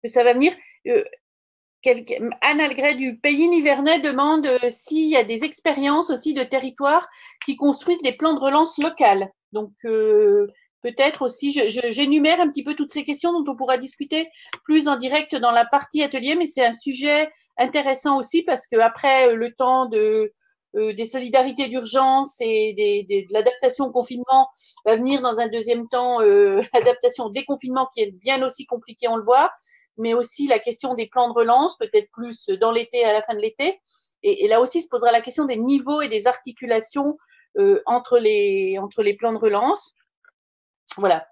ça va venir. Anne Algret du Pays Nivernais demande s'il y a des expériences aussi de territoires qui construisent des plans de relance locales. Donc, peut-être aussi, j'énumère un petit peu toutes ces questions dont on pourra discuter plus en direct dans la partie atelier, mais c'est un sujet intéressant aussi parce qu'après le temps des solidarités d'urgence et de l'adaptation au confinement va venir dans un deuxième temps l'adaptation au déconfinement qui est bien aussi compliquée, on le voit, mais aussi la question des plans de relance, peut-être plus dans l'été, à la fin de l'été. Et là aussi se posera la question des niveaux et des articulations entre les plans de relance. Voilà.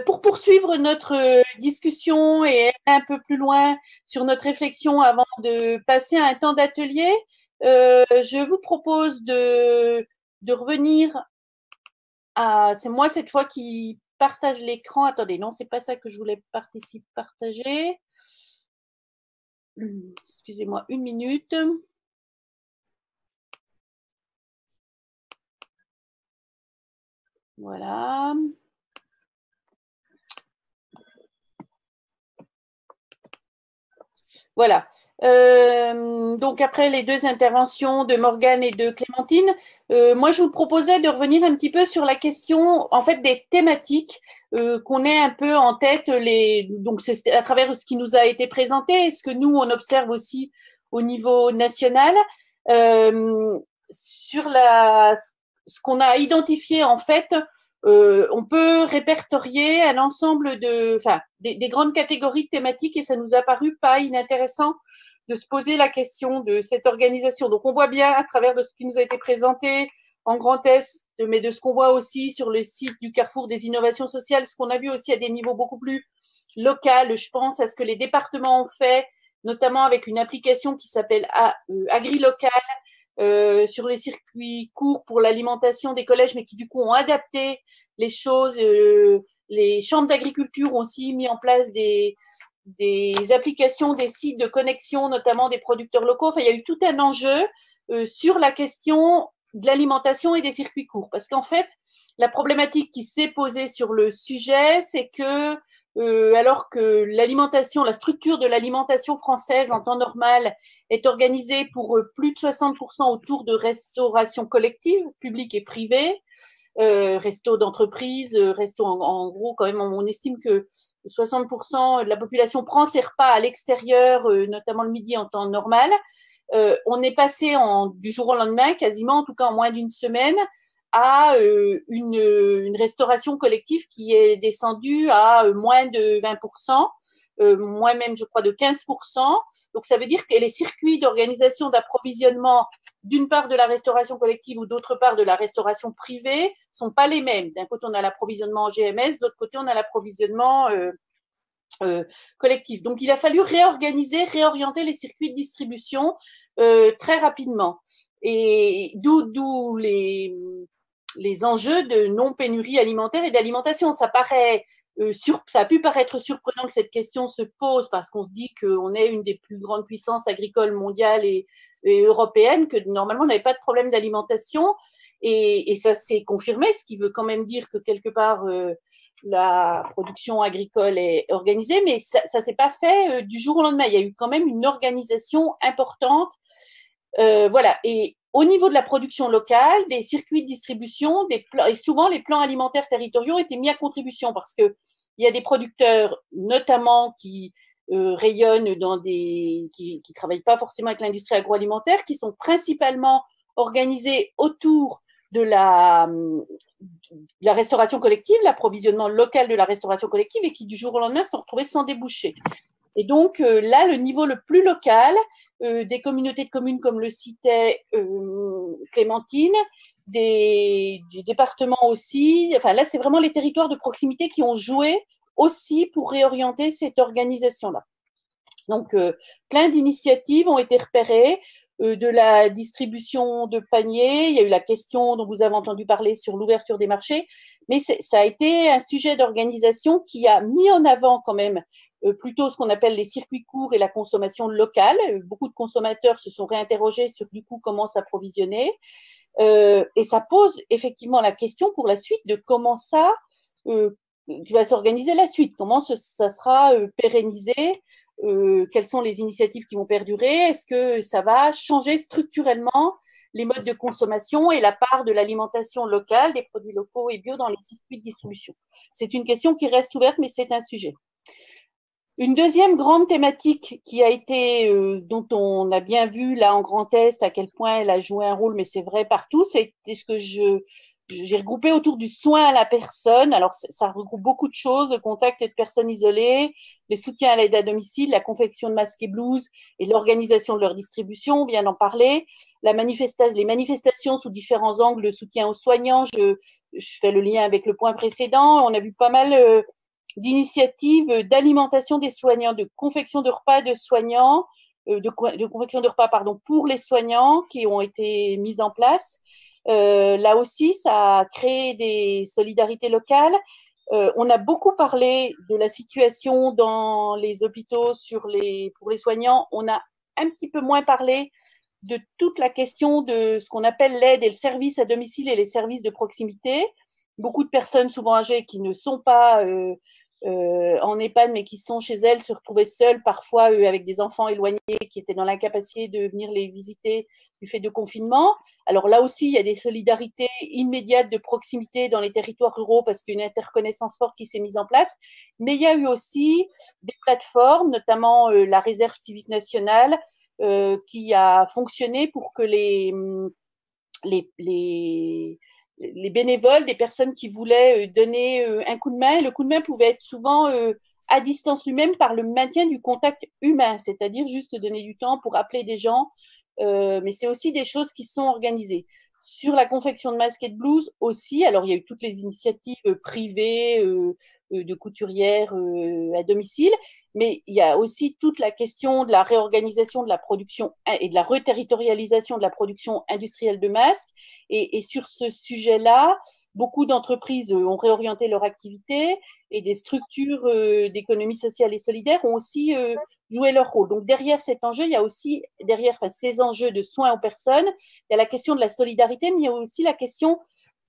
Pour poursuivre notre discussion et aller un peu plus loin sur notre réflexion avant de passer à un temps d'atelier, je vous propose de revenir à… C'est moi cette fois qui partage l'écran. Attendez, non, c'est pas ça que je voulais partager. Excusez-moi, une minute. Voilà. Voilà. Donc après les deux interventions de Morgane et de Clémentine, moi je vous proposais de revenir un petit peu sur la question en fait des thématiques qu'on ait un peu en tête. Donc c'est à travers ce qui nous a été présenté et ce que nous on observe aussi au niveau national sur ce qu'on a identifié en fait. On peut répertorier un ensemble des grandes catégories de thématiques et ça nous a paru pas inintéressant de se poser la question de cette organisation. Donc, on voit bien à travers de ce qui nous a été présenté en Grand Est, mais de ce qu'on voit aussi sur le site du Carrefour des innovations sociales, ce qu'on a vu aussi à des niveaux beaucoup plus locaux. Je pense à ce que les départements ont fait, notamment avec une application qui s'appelle AgriLocal, sur les circuits courts pour l'alimentation des collèges, mais qui du coup ont adapté les choses. Les chambres d'agriculture ont aussi mis en place des applications, des sites de connexion, notamment des producteurs locaux. Enfin, il y a eu tout un enjeu sur la question de l'alimentation et des circuits courts. Parce qu'en fait, la problématique qui s'est posée sur le sujet, c'est que alors que l'alimentation, la structure de l'alimentation française en temps normal est organisée pour plus de 60% autour de restauration collective, publique et privée, resto d'entreprise, resto en gros quand même, on estime que 60% de la population prend ses repas à l'extérieur, notamment le midi en temps normal. On est passé du jour au lendemain, quasiment, en tout cas en moins d'une semaine, à une restauration collective qui est descendue à moins de 20%, moins même, je crois, de 15%. Donc, ça veut dire que les circuits d'organisation d'approvisionnement, d'une part de la restauration collective ou d'autre part de la restauration privée, sont pas les mêmes. D'un côté, on a l'approvisionnement en GMS, de l'autre côté, on a l'approvisionnement collectif. Donc, il a fallu réorienter les circuits de distribution très rapidement. Et d'où les enjeux de non-pénurie alimentaire et d'alimentation. Ça a pu paraître surprenant que cette question se pose parce qu'on se dit qu'on est une des plus grandes puissances agricoles mondiales et européennes, que normalement on n'avait pas de problème d'alimentation et ça s'est confirmé, ce qui veut quand même dire que quelque part la production agricole est organisée, mais ça s'est pas fait du jour au lendemain. Il y a eu quand même une organisation importante. Voilà. Et au niveau de la production locale, des circuits de distribution, et souvent les plans alimentaires territoriaux étaient mis à contribution parce que il y a des producteurs, notamment qui rayonnent qui travaillent pas forcément avec l'industrie agroalimentaire, qui sont principalement organisés autour de la restauration collective, l'approvisionnement local de la restauration collective, et qui du jour au lendemain se sont retrouvés sans débouché. Et donc là, le niveau le plus local, des communautés de communes comme le citait Clémentine, des départements aussi, enfin là, c'est vraiment les territoires de proximité qui ont joué aussi pour réorienter cette organisation-là. Donc, plein d'initiatives ont été repérées, de la distribution de paniers. Il y a eu la question dont vous avez entendu parler sur l'ouverture des marchés, mais ça a été un sujet d'organisation qui a mis en avant quand même plutôt ce qu'on appelle les circuits courts et la consommation locale. Beaucoup de consommateurs se sont réinterrogés sur du coup comment s'approvisionner. Et ça pose effectivement la question pour la suite de comment ça va s'organiser la suite, comment ça sera pérennisé, quelles sont les initiatives qui vont perdurer, est-ce que ça va changer structurellement les modes de consommation et la part de l'alimentation locale, des produits locaux et bio dans les circuits de distribution. C'est une question qui reste ouverte, mais c'est un sujet. Une deuxième grande thématique qui a été, dont on a bien vu là en Grand Est à quel point elle a joué un rôle, mais c'est vrai partout, c'est ce que j'ai regroupé autour du soin à la personne. Alors, ça regroupe beaucoup de choses, le contact de personnes isolées, les soutiens à l'aide à domicile, la confection de masques et blouses et l'organisation de leur distribution, on vient d'en parler, les manifestations sous différents angles, le soutien aux soignants, je fais le lien avec le point précédent, on a vu pas mal d'initiatives d'alimentation des soignants, de confection de repas de soignants, de confection de repas pour les soignants qui ont été mises en place. Là aussi, ça a créé des solidarités locales. On a beaucoup parlé de la situation dans les hôpitaux pour les soignants. On a un petit peu moins parlé de toute la question de ce qu'on appelle l'aide et le service à domicile et les services de proximité. Beaucoup de personnes, souvent âgées, qui ne sont pas en EHPAD, mais qui sont chez elles, se retrouvaient seules, parfois avec des enfants éloignés qui étaient dans l'incapacité de venir les visiter du fait de confinement. Alors là aussi, il y a des solidarités immédiates de proximité dans les territoires ruraux parce qu'il y a une interconnaissance forte qui s'est mise en place. Mais il y a eu aussi des plateformes, notamment la Réserve civique nationale, qui a fonctionné pour que les bénévoles, des personnes qui voulaient donner un coup de main. Le coup de main pouvait être souvent à distance lui-même par le maintien du contact humain, c'est-à-dire juste donner du temps pour appeler des gens, mais c'est aussi des choses qui sont organisées. Sur la confection de masques et de blouses aussi, alors il y a eu toutes les initiatives privées de couturières à domicile, mais il y a aussi toute la question de la réorganisation de la production et de la reterritorialisation de la production industrielle de masques. Et sur ce sujet-là, beaucoup d'entreprises ont réorienté leur activité et des structures d'économie sociale et solidaire ont aussi joué leur rôle. Donc derrière cet enjeu, il y a aussi, derrière ces enjeux de soins aux personnes, il y a la question de la solidarité, mais il y a aussi la question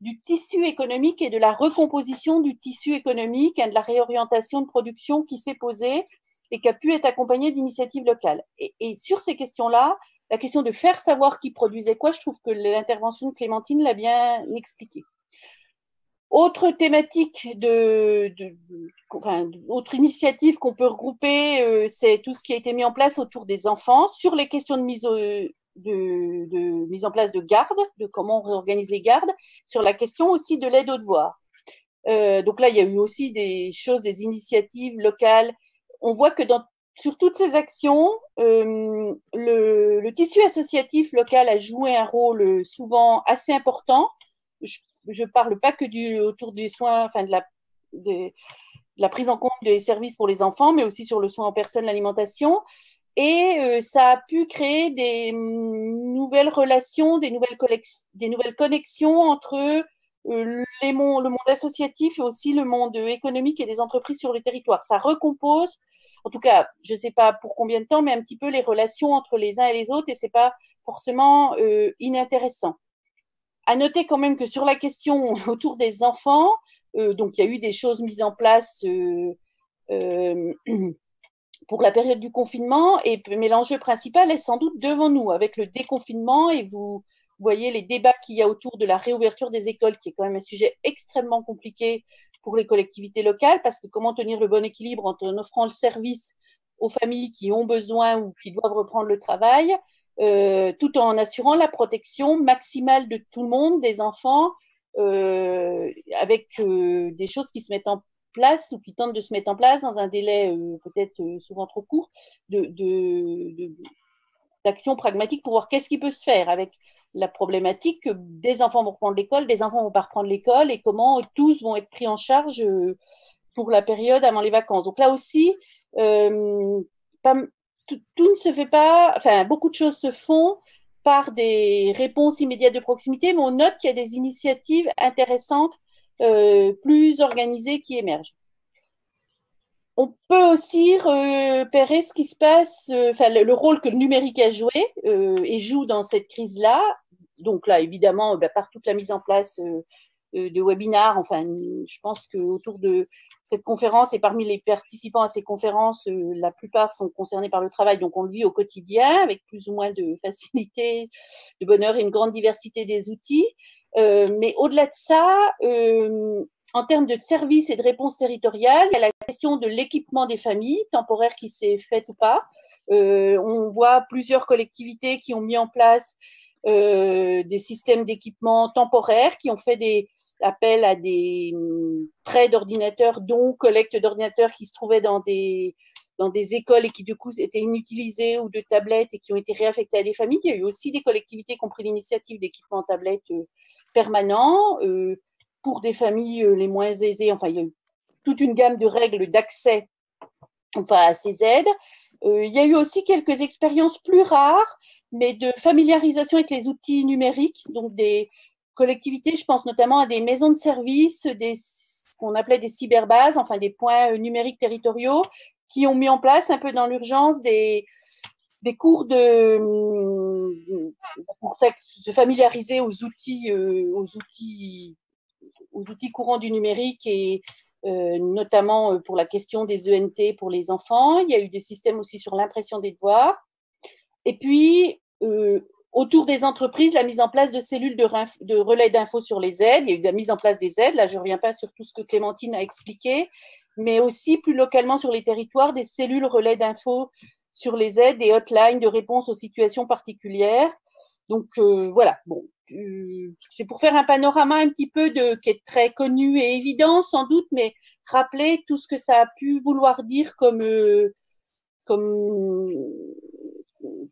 du tissu économique et de la recomposition du tissu économique, de la réorientation de production qui s'est posée et qui a pu être accompagnée d'initiatives locales. Et sur ces questions-là, la question de faire savoir qui produisait quoi, je trouve que l'intervention de Clémentine l'a bien expliqué. Autre thématique autre initiative qu'on peut regrouper, c'est tout ce qui a été mis en place autour des enfants sur les questions de mise en place de garde, de comment on réorganise les gardes, sur la question aussi de l'aide aux devoirs. Donc là, il y a eu aussi des initiatives locales. On voit que sur toutes ces actions, le tissu associatif local a joué un rôle souvent assez important. Je parle pas que autour des soins, enfin de la prise en compte des services pour les enfants, mais aussi sur le soin en personne, l'alimentation. Et ça a pu créer des nouvelles relations, des nouvelles connexions entre le monde associatif et aussi le monde économique et des entreprises sur le territoire. Ça recompose, en tout cas, je ne sais pas pour combien de temps, mais un petit peu les relations entre les uns et les autres, et ce n'est pas forcément inintéressant. À noter quand même que sur la question autour des enfants, donc il y a eu des choses mises en place pour la période du confinement, mais l'enjeu principal est sans doute devant nous avec le déconfinement, et vous voyez les débats qu'il y a autour de la réouverture des écoles, qui est quand même un sujet extrêmement compliqué pour les collectivités locales, parce que comment tenir le bon équilibre entre en offrant le service aux familles qui ont besoin ou qui doivent reprendre le travail, tout en assurant la protection maximale de tout le monde, des enfants, avec des choses qui se mettent en place ou qui tentent de se mettre en place dans un délai peut-être souvent trop court d'action pragmatique pour voir qu'est-ce qui peut se faire avec la problématique que des enfants vont reprendre l'école, des enfants vont pas reprendre l'école, et comment tous vont être pris en charge pour la période avant les vacances. Donc là aussi, tout ne se fait pas, enfin, beaucoup de choses se font par des réponses immédiates de proximité, mais on note qu'il y a des initiatives intéressantes, plus organisées qui émergent. On peut aussi repérer ce qui se passe, enfin, le rôle que le numérique a joué et joue dans cette crise-là. Donc là, évidemment, par toute la mise en place de webinars, enfin, je pense qu'autour de cette conférence et parmi les participants à ces conférences, la plupart sont concernés par le travail, donc on le vit au quotidien avec plus ou moins de facilité, de bonheur et une grande diversité des outils. Mais au-delà de ça, en termes de services et de réponses territoriales, il y a la question de l'équipement des familles, temporaire qui s'est fait ou pas. On voit plusieurs collectivités qui ont mis en place des systèmes d'équipement temporaires, qui ont fait des appels à des prêts d'ordinateurs, dont collecte d'ordinateurs qui se trouvaient dans des écoles et qui du coup étaient inutilisés, ou de tablettes et qui ont été réaffectés à des familles. Il y a eu aussi des collectivités qui ont pris l'initiative d'équipements tablettes permanents pour des familles les moins aisées. Enfin, il y a eu toute une gamme de règles d'accès ou pas à ces aides. Il y a eu aussi quelques expériences plus rares, mais de familiarisation avec les outils numériques, donc des collectivités, je pense notamment à des maisons de services, ce qu'on appelait des cyberbases, enfin des points numériques territoriaux, qui ont mis en place un peu dans l'urgence des cours pour se familiariser aux outils courants du numérique et notamment pour la question des ENT pour les enfants. Il y a eu des systèmes aussi sur l'impression des devoirs. Et puis, autour des entreprises, la mise en place de cellules de relais d'infos sur les aides. Il y a eu la mise en place des aides. Là, je ne reviens pas sur tout ce que Clémentine a expliqué, mais aussi plus localement sur les territoires, des cellules relais d'infos sur les aides, des hotlines de réponse aux situations particulières. Donc, voilà. Bon, c'est pour faire un panorama un petit peu qui est très connu et évident sans doute, mais rappeler tout ce que ça a pu vouloir dire comme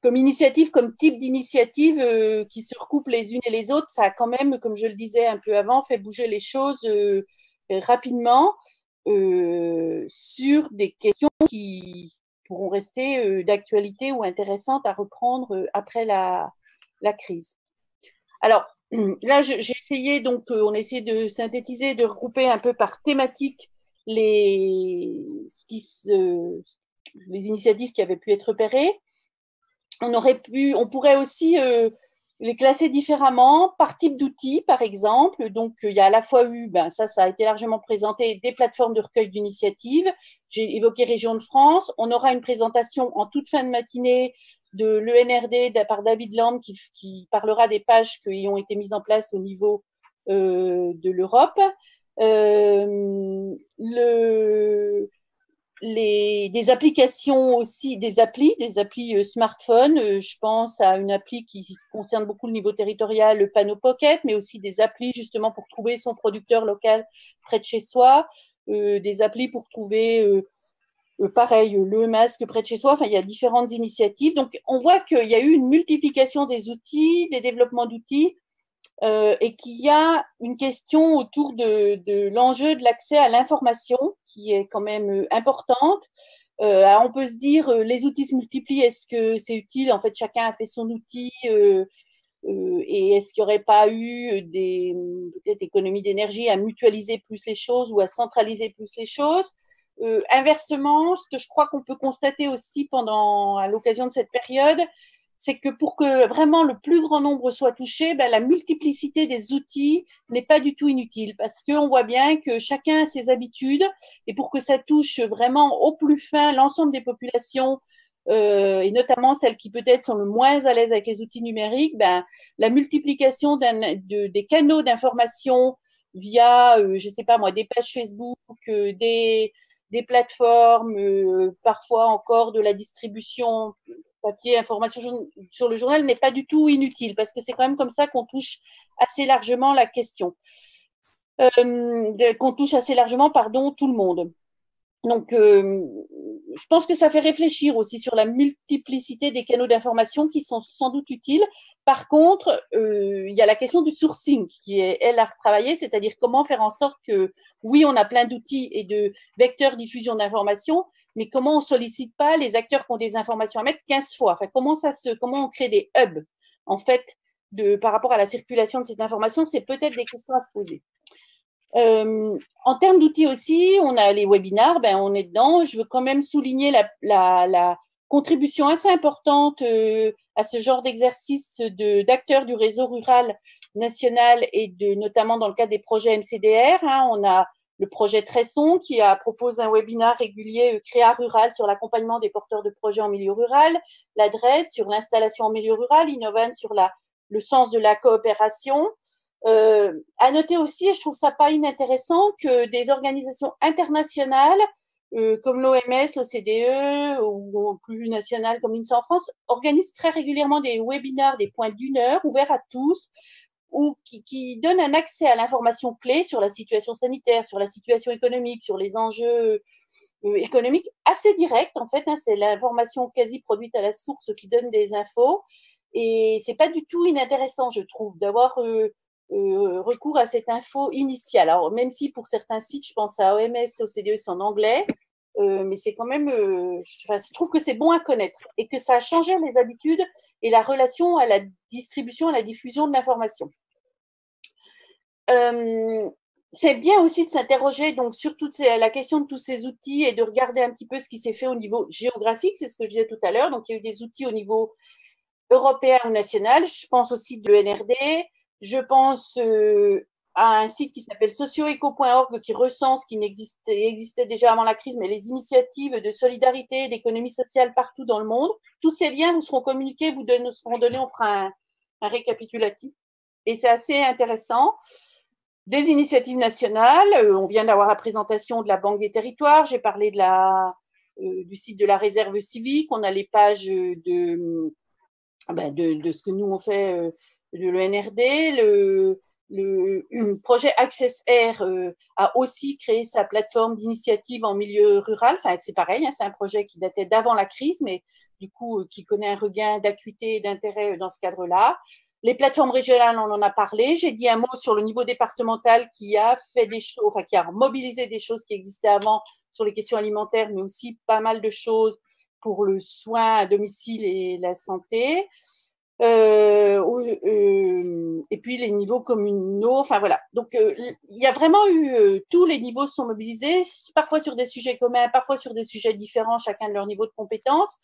initiative, comme type d'initiative qui se recoupent les unes et les autres. Ça a quand même, comme je le disais un peu avant, fait bouger les choses rapidement sur des questions qui pourront rester d'actualité ou intéressantes à reprendre après la crise. Alors, là, j'ai essayé, donc, on a essayé de synthétiser, de regrouper un peu par thématique les initiatives qui avaient pu être repérées. On pourrait aussi les classer différemment par type d'outils, par exemple. Donc, il y a à la fois eu, ça a été largement présenté, des plateformes de recueil d'initiatives. J'ai évoqué Région de France. On aura une présentation en toute fin de matinée de l'ENRD par David Lamb qui parlera des pages qui ont été mises en place au niveau de l'Europe. Des applications aussi, des applis smartphones. Je pense à une appli qui concerne beaucoup le niveau territorial, le Panneau Pocket, mais aussi des applis justement pour trouver son producteur local près de chez soi, des applis pour trouver pareil, le masque près de chez soi. Enfin, il y a différentes initiatives. Donc, on voit qu'il y a eu une multiplication des outils, des développements d'outils, et qu'il y a une question autour de l'enjeu de l'accès à l'information qui est quand même importante. Alors on peut se dire, les outils se multiplient, est-ce que c'est utile? En fait, chacun a fait son outil. Et est-ce qu'il n'y aurait pas eu peut-être économies d'énergie à mutualiser plus les choses ou à centraliser plus les choses? Inversement, ce que je crois qu'on peut constater aussi à l'occasion de cette période, c'est que pour que vraiment le plus grand nombre soit touché, la multiplicité des outils n'est pas du tout inutile, parce qu'on voit bien que chacun a ses habitudes, et pour que ça touche vraiment au plus fin l'ensemble des populations, et notamment celles qui peut-être sont le moins à l'aise avec les outils numériques, la multiplication des canaux d'information via, je sais pas moi, des pages Facebook, des plateformes, parfois encore de la distribution papier, information sur le journal n'est pas du tout inutile, parce que c'est quand même comme ça qu'on touche assez largement la question. Qu'on touche assez largement, tout le monde. Donc, je pense que ça fait réfléchir aussi sur la multiplicité des canaux d'information qui sont sans doute utiles. Par contre, il y a la question du sourcing qui est, elle, à retravailler, c'est-à-dire comment faire en sorte que, oui, on a plein d'outils et de vecteurs de diffusion d'informations, mais comment on ne sollicite pas les acteurs qui ont des informations à mettre 15 fois. Enfin, comment on crée des hubs, en fait, par rapport à la circulation de cette information, c'est peut-être des questions à se poser. En termes d'outils aussi, on a les webinars, ben on est dedans. Je veux quand même souligner la contribution assez importante à ce genre d'exercice d'acteurs du réseau rural national et notamment dans le cadre des projets MCDR. Hein, on a le projet Tresson qui propose un webinar régulier Créa Rural sur l'accompagnement des porteurs de projets en milieu rural, la DRED sur l'installation en milieu rural, Innovan sur le sens de la coopération. À noter aussi, et je trouve ça pas inintéressant, que des organisations internationales comme l'OMS, l'OCDE ou plus nationales comme l'INSA en France organisent très régulièrement des webinars, des points d'1 heure ouverts à tous, ou qui donnent un accès à l'information clé sur la situation sanitaire, sur la situation économique, sur les enjeux économiques assez directs. En fait, hein, c'est l'information quasi produite à la source qui donne des infos. Et c'est pas du tout inintéressant, je trouve, d'avoir recours à cette info initiale. Alors, même si pour certains sites, je pense à OMS, OCDE, c'est en anglais, mais c'est quand même, je trouve que c'est bon à connaître et que ça a changé les habitudes et la relation à la distribution, à la diffusion de l'information. C'est bien aussi de s'interroger donc sur la question de tous ces outils et de regarder un petit peu ce qui s'est fait au niveau géographique, c'est ce que je disais tout à l'heure. Donc, il y a eu des outils au niveau européen ou national. Je pense aussi de l'ENRD. Je pense à un site qui s'appelle socioeco.org qui recense, qui existait déjà avant la crise, mais les initiatives de solidarité, d'économie sociale partout dans le monde. Tous ces liens vous seront communiqués, vous seront donnés, on fera un récapitulatif. Et c'est assez intéressant. Des initiatives nationales, on vient d'avoir la présentation de la Banque des territoires, j'ai parlé du site de la réserve civique, on a les pages de ce que nous on fait de l'ENRD. Le projet Access Air a aussi créé sa plateforme d'initiative en milieu rural. Enfin, c'est pareil, hein, c'est un projet qui datait d'avant la crise, mais du coup qui connaît un regain d'acuité et d'intérêt dans ce cadre-là. Les plateformes régionales, on en a parlé. J'ai dit un mot sur le niveau départemental qui a fait des choses, enfin qui a mobilisé des choses qui existaient avant sur les questions alimentaires, mais aussi pas mal de choses pour le soin à domicile et la santé. Et puis les niveaux communaux, enfin voilà. Donc il y a vraiment eu tous les niveaux sont mobilisés, parfois sur des sujets communs, parfois sur des sujets différents, chacun de leur niveau de compétence.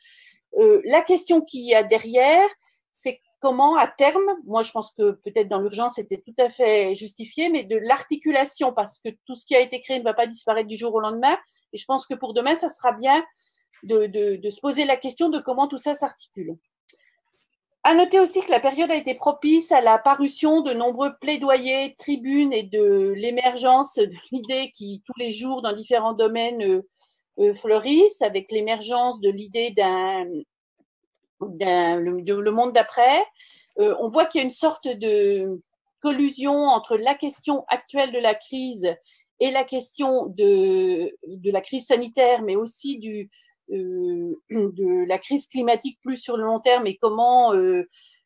La question qu'il y a derrière, c'est comment à terme, moi je pense que peut-être dans l'urgence c'était tout à fait justifié, mais de l'articulation, parce que tout ce qui a été créé ne va pas disparaître du jour au lendemain. Et je pense que pour demain, ça sera bien de se poser la question de comment tout ça s'articule. À noter aussi que la période a été propice à la parution de nombreux plaidoyers, tribunes et de l'émergence de l'idée qui, tous les jours, dans différents domaines, fleurissent, avec l'émergence de l'idée le monde d'après. On voit qu'il y a une sorte de collusion entre la question actuelle de la crise et la question de la crise sanitaire, mais aussi de la crise climatique plus sur le long terme et comment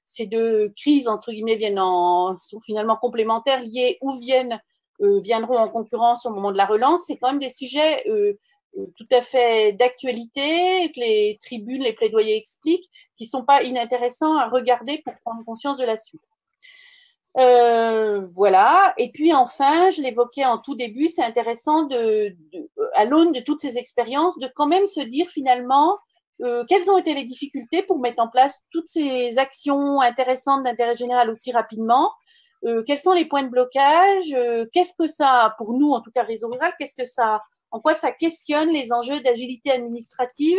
ces deux crises, entre guillemets, sont finalement complémentaires, liées ou viendront en concurrence au moment de la relance. C'est quand même des sujets tout à fait d'actualité, que les tribunes, les plaidoyers expliquent, qui ne sont pas inintéressants à regarder pour prendre conscience de la suite. Voilà. Et puis enfin, je l'évoquais en tout début, c'est intéressant à l'aune de toutes ces expériences, de quand même se dire finalement quelles ont été les difficultés pour mettre en place toutes ces actions intéressantes d'intérêt général aussi rapidement. Quels sont les points de blocage, qu'est-ce que ça, pour nous en tout cas réseau rural, en quoi ça questionne les enjeux d'agilité administrative,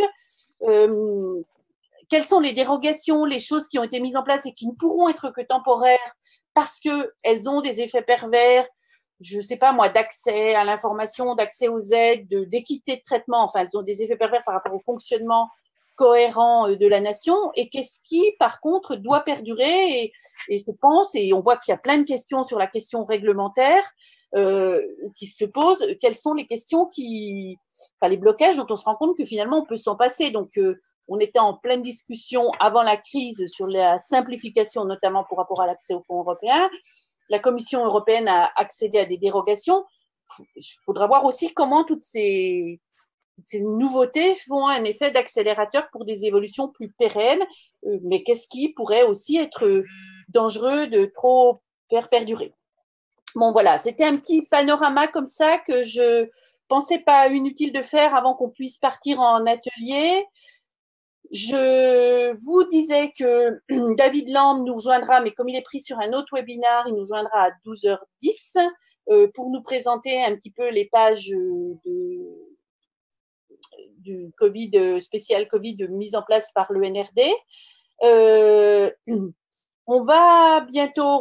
quelles sont les dérogations, les choses qui ont été mises en place et qui ne pourront être que temporaires parce qu'elles ont des effets pervers, je ne sais pas moi, d'accès à l'information, d'accès aux aides, d'équité de traitement, enfin elles ont des effets pervers par rapport au fonctionnement cohérent de la nation et qu'est-ce qui, par contre, doit perdurer et je pense, et on voit qu'il y a plein de questions sur la question réglementaire qui se posent, quelles sont les questions les blocages dont on se rend compte que finalement on peut s'en passer. Donc, on était en pleine discussion avant la crise sur la simplification, notamment pour rapport à l'accès aux fonds européens. La Commission européenne a accédé à des dérogations. Il faudra voir aussi comment toutes ces nouveautés font un effet d'accélérateur pour des évolutions plus pérennes, mais qu'est-ce qui pourrait aussi être dangereux de trop faire perdurer. Bon, voilà, c'était un petit panorama comme ça que je pensais pas inutile de faire avant qu'on puisse partir en atelier. Je vous disais que David Lamb nous rejoindra, mais comme il est pris sur un autre webinaire, il nous rejoindra à 12h10 pour nous présenter un petit peu les pages du Covid, spécial Covid mise en place par l'ENRD. On va bientôt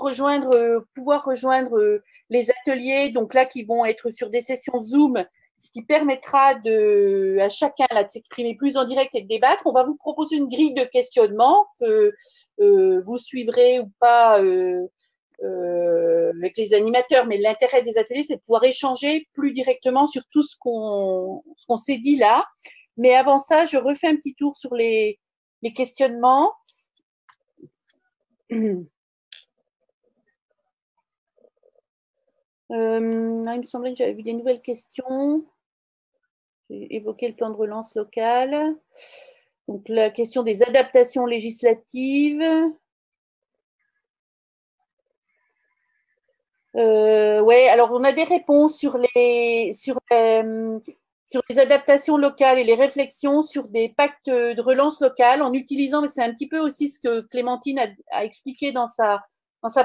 pouvoir rejoindre les ateliers, donc là qui vont être sur des sessions Zoom, ce qui permettra à chacun là, de s'exprimer plus en direct et de débattre. On va vous proposer une grille de questionnement que vous suivrez ou pas avec les animateurs, mais l'intérêt des ateliers, c'est de pouvoir échanger plus directement sur tout ce qu'on s'est dit là. Mais avant ça, je refais un petit tour sur les questionnements. Il me semblait que j'avais vu des nouvelles questions. J'ai évoqué le plan de relance local. Donc, la question des adaptations législatives. Ouais, alors on a des réponses sur les adaptations locales et les réflexions sur des pactes de relance locale en utilisant, mais c'est un petit peu aussi ce que Clémentine a expliqué dans sa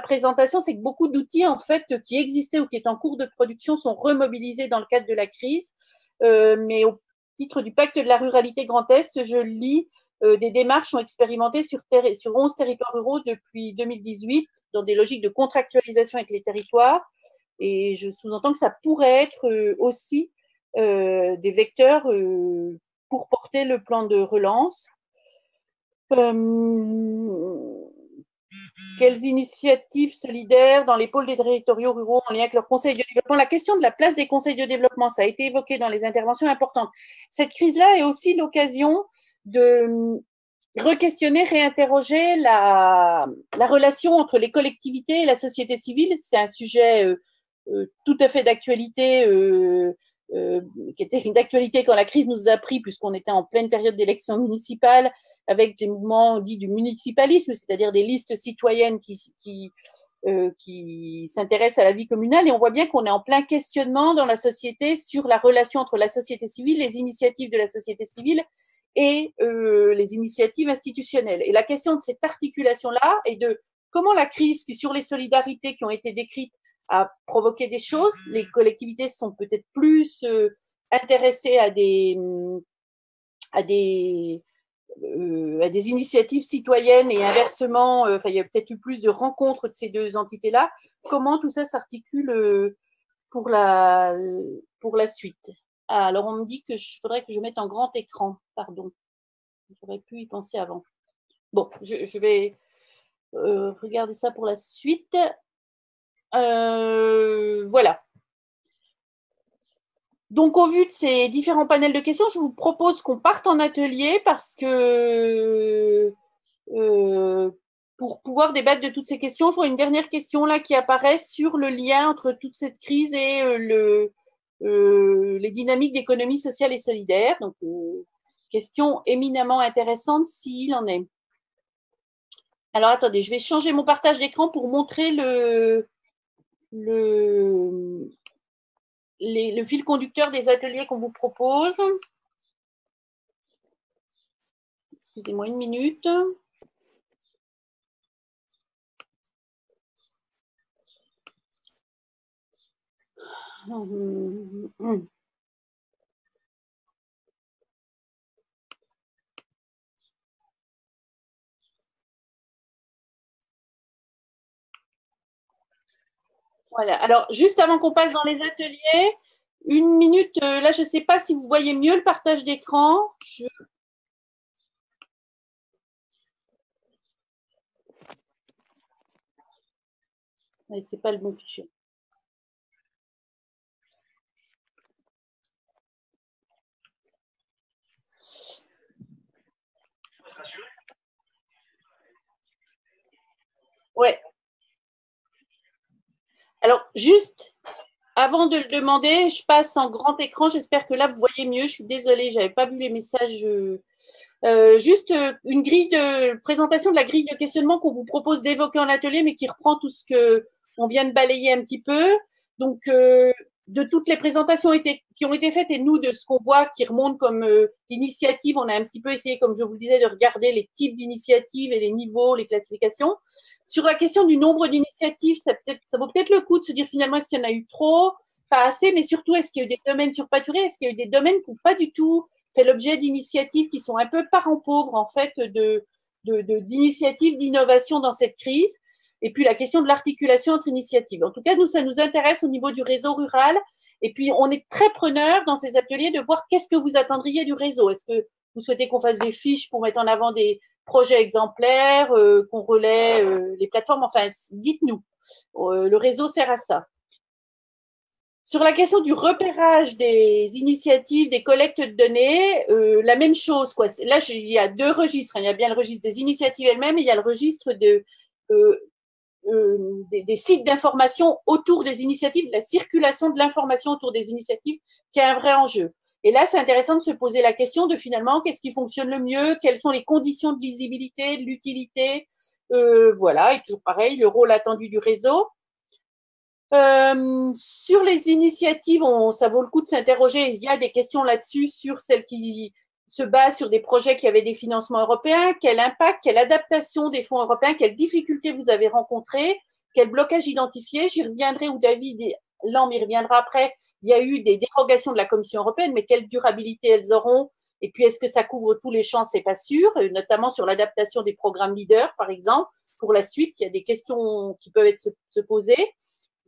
présentation, c'est que beaucoup d'outils en fait qui existaient ou qui étaient en cours de production sont remobilisés dans le cadre de la crise. Mais au titre du pacte de la ruralité Grand Est, je lis des démarches sont expérimentées sur 11 territoires ruraux depuis 2018 dans des logiques de contractualisation avec les territoires. Et je sous-entends que ça pourrait être aussi des vecteurs pour porter le plan de relance. Quelles initiatives solidaires dans les pôles des territoriaux ruraux en lien avec leurs conseils de développement? La question de la place des conseils de développement, ça a été évoqué dans les interventions importantes. Cette crise-là est aussi l'occasion de re-questionner, réinterroger la relation entre les collectivités et la société civile. C'est un sujet tout à fait d'actualité, qui était d'actualité quand la crise nous a pris, puisqu'on était en pleine période d'élections municipales, avec des mouvements dits du municipalisme, c'est-à-dire des listes citoyennes qui s'intéressent à la vie communale. Et on voit bien qu'on est en plein questionnement dans la société sur la relation entre la société civile, les initiatives de la société civile et les initiatives institutionnelles. Et la question de cette articulation-là et de comment la crise sur les solidarités qui ont été décrites a provoqué des choses. Les collectivités sont peut-être plus intéressées à des initiatives citoyennes et inversement, il y a peut-être eu plus de rencontres de ces deux entités-là. Comment tout ça s'articule pour la suite? Ah, alors, on me dit que faudrait que je mette en grand écran. Pardon. J'aurais pu y penser avant. Bon, je vais regarder ça pour la suite. Voilà. Donc, au vu de ces différents panels de questions, je vous propose qu'on parte en atelier parce que pour pouvoir débattre de toutes ces questions, je vois une dernière question là qui apparaît sur le lien entre toute cette crise et les dynamiques d'économie sociale et solidaire. Donc, question éminemment intéressante s'il en est. Alors, attendez, je vais changer mon partage d'écran pour montrer le fil conducteur des ateliers qu'on vous propose. Excusez-moi une minute. Voilà. Alors, juste avant qu'on passe dans les ateliers, une minute, là, je ne sais pas si vous voyez mieux le partage d'écran. Mais c'est pas le bon fichier. Ouais. Alors, juste avant de le demander, je passe en grand écran. J'espère que là, vous voyez mieux. Je suis désolée, je n'avais pas vu les messages. Juste une grille de présentation de la grille de questionnement qu'on vous propose d'évoquer en atelier, mais qui reprend tout ce que on vient de balayer un petit peu. Donc, de toutes les présentations qui ont été faites et nous, de ce qu'on voit qui remonte comme initiative, on a un petit peu essayé, comme je vous le disais, de regarder les types d'initiatives et les niveaux, les classifications. Sur la question du nombre d'initiatives, ça vaut peut-être le coup de se dire finalement, est-ce qu'il y en a eu trop, pas assez, mais surtout, est-ce qu'il y a eu des domaines surpaturés, est-ce qu'il y a eu des domaines qui n'ont pas du tout fait l'objet d'initiatives qui sont un peu parents pauvres, en fait, d'initiatives d'innovation dans cette crise. Et puis, la question de l'articulation entre initiatives. En tout cas, nous, ça nous intéresse au niveau du réseau rural. Et puis, on est très preneurs dans ces ateliers de voir qu'est-ce que vous attendriez du réseau. Est-ce que vous souhaitez qu'on fasse des fiches pour mettre en avant des projets exemplaires, qu'on relaie les plateformes? Enfin, dites-nous. Le réseau sert à ça. Sur la question du repérage des initiatives, des collectes de données, la même chose, quoi. Là, il y a deux registres. Il y a bien le registre des initiatives elles-mêmes et il y a le registre des sites d'information autour des initiatives, la circulation de l'information autour des initiatives, qui est un vrai enjeu. Et là, c'est intéressant de se poser la question de finalement, qu'est-ce qui fonctionne le mieux, quelles sont les conditions de lisibilité, de l'utilité, voilà, et toujours pareil, le rôle attendu du réseau. Sur les initiatives, ça vaut le coup de s'interroger. Il y a des questions là-dessus sur celles qui se basent sur des projets qui avaient des financements européens. Quel impact, quelle adaptation des fonds européens, quelles difficultés vous avez rencontrées, quel blocage identifié. J'y reviendrai, ou David Lamb y reviendra après. Il y a eu des dérogations de la Commission européenne, mais quelle durabilité elles auront? Et puis, est-ce que ça couvre tous les champs? C'est pas sûr, notamment sur l'adaptation des programmes leaders, par exemple. Pour la suite, il y a des questions qui peuvent se poser.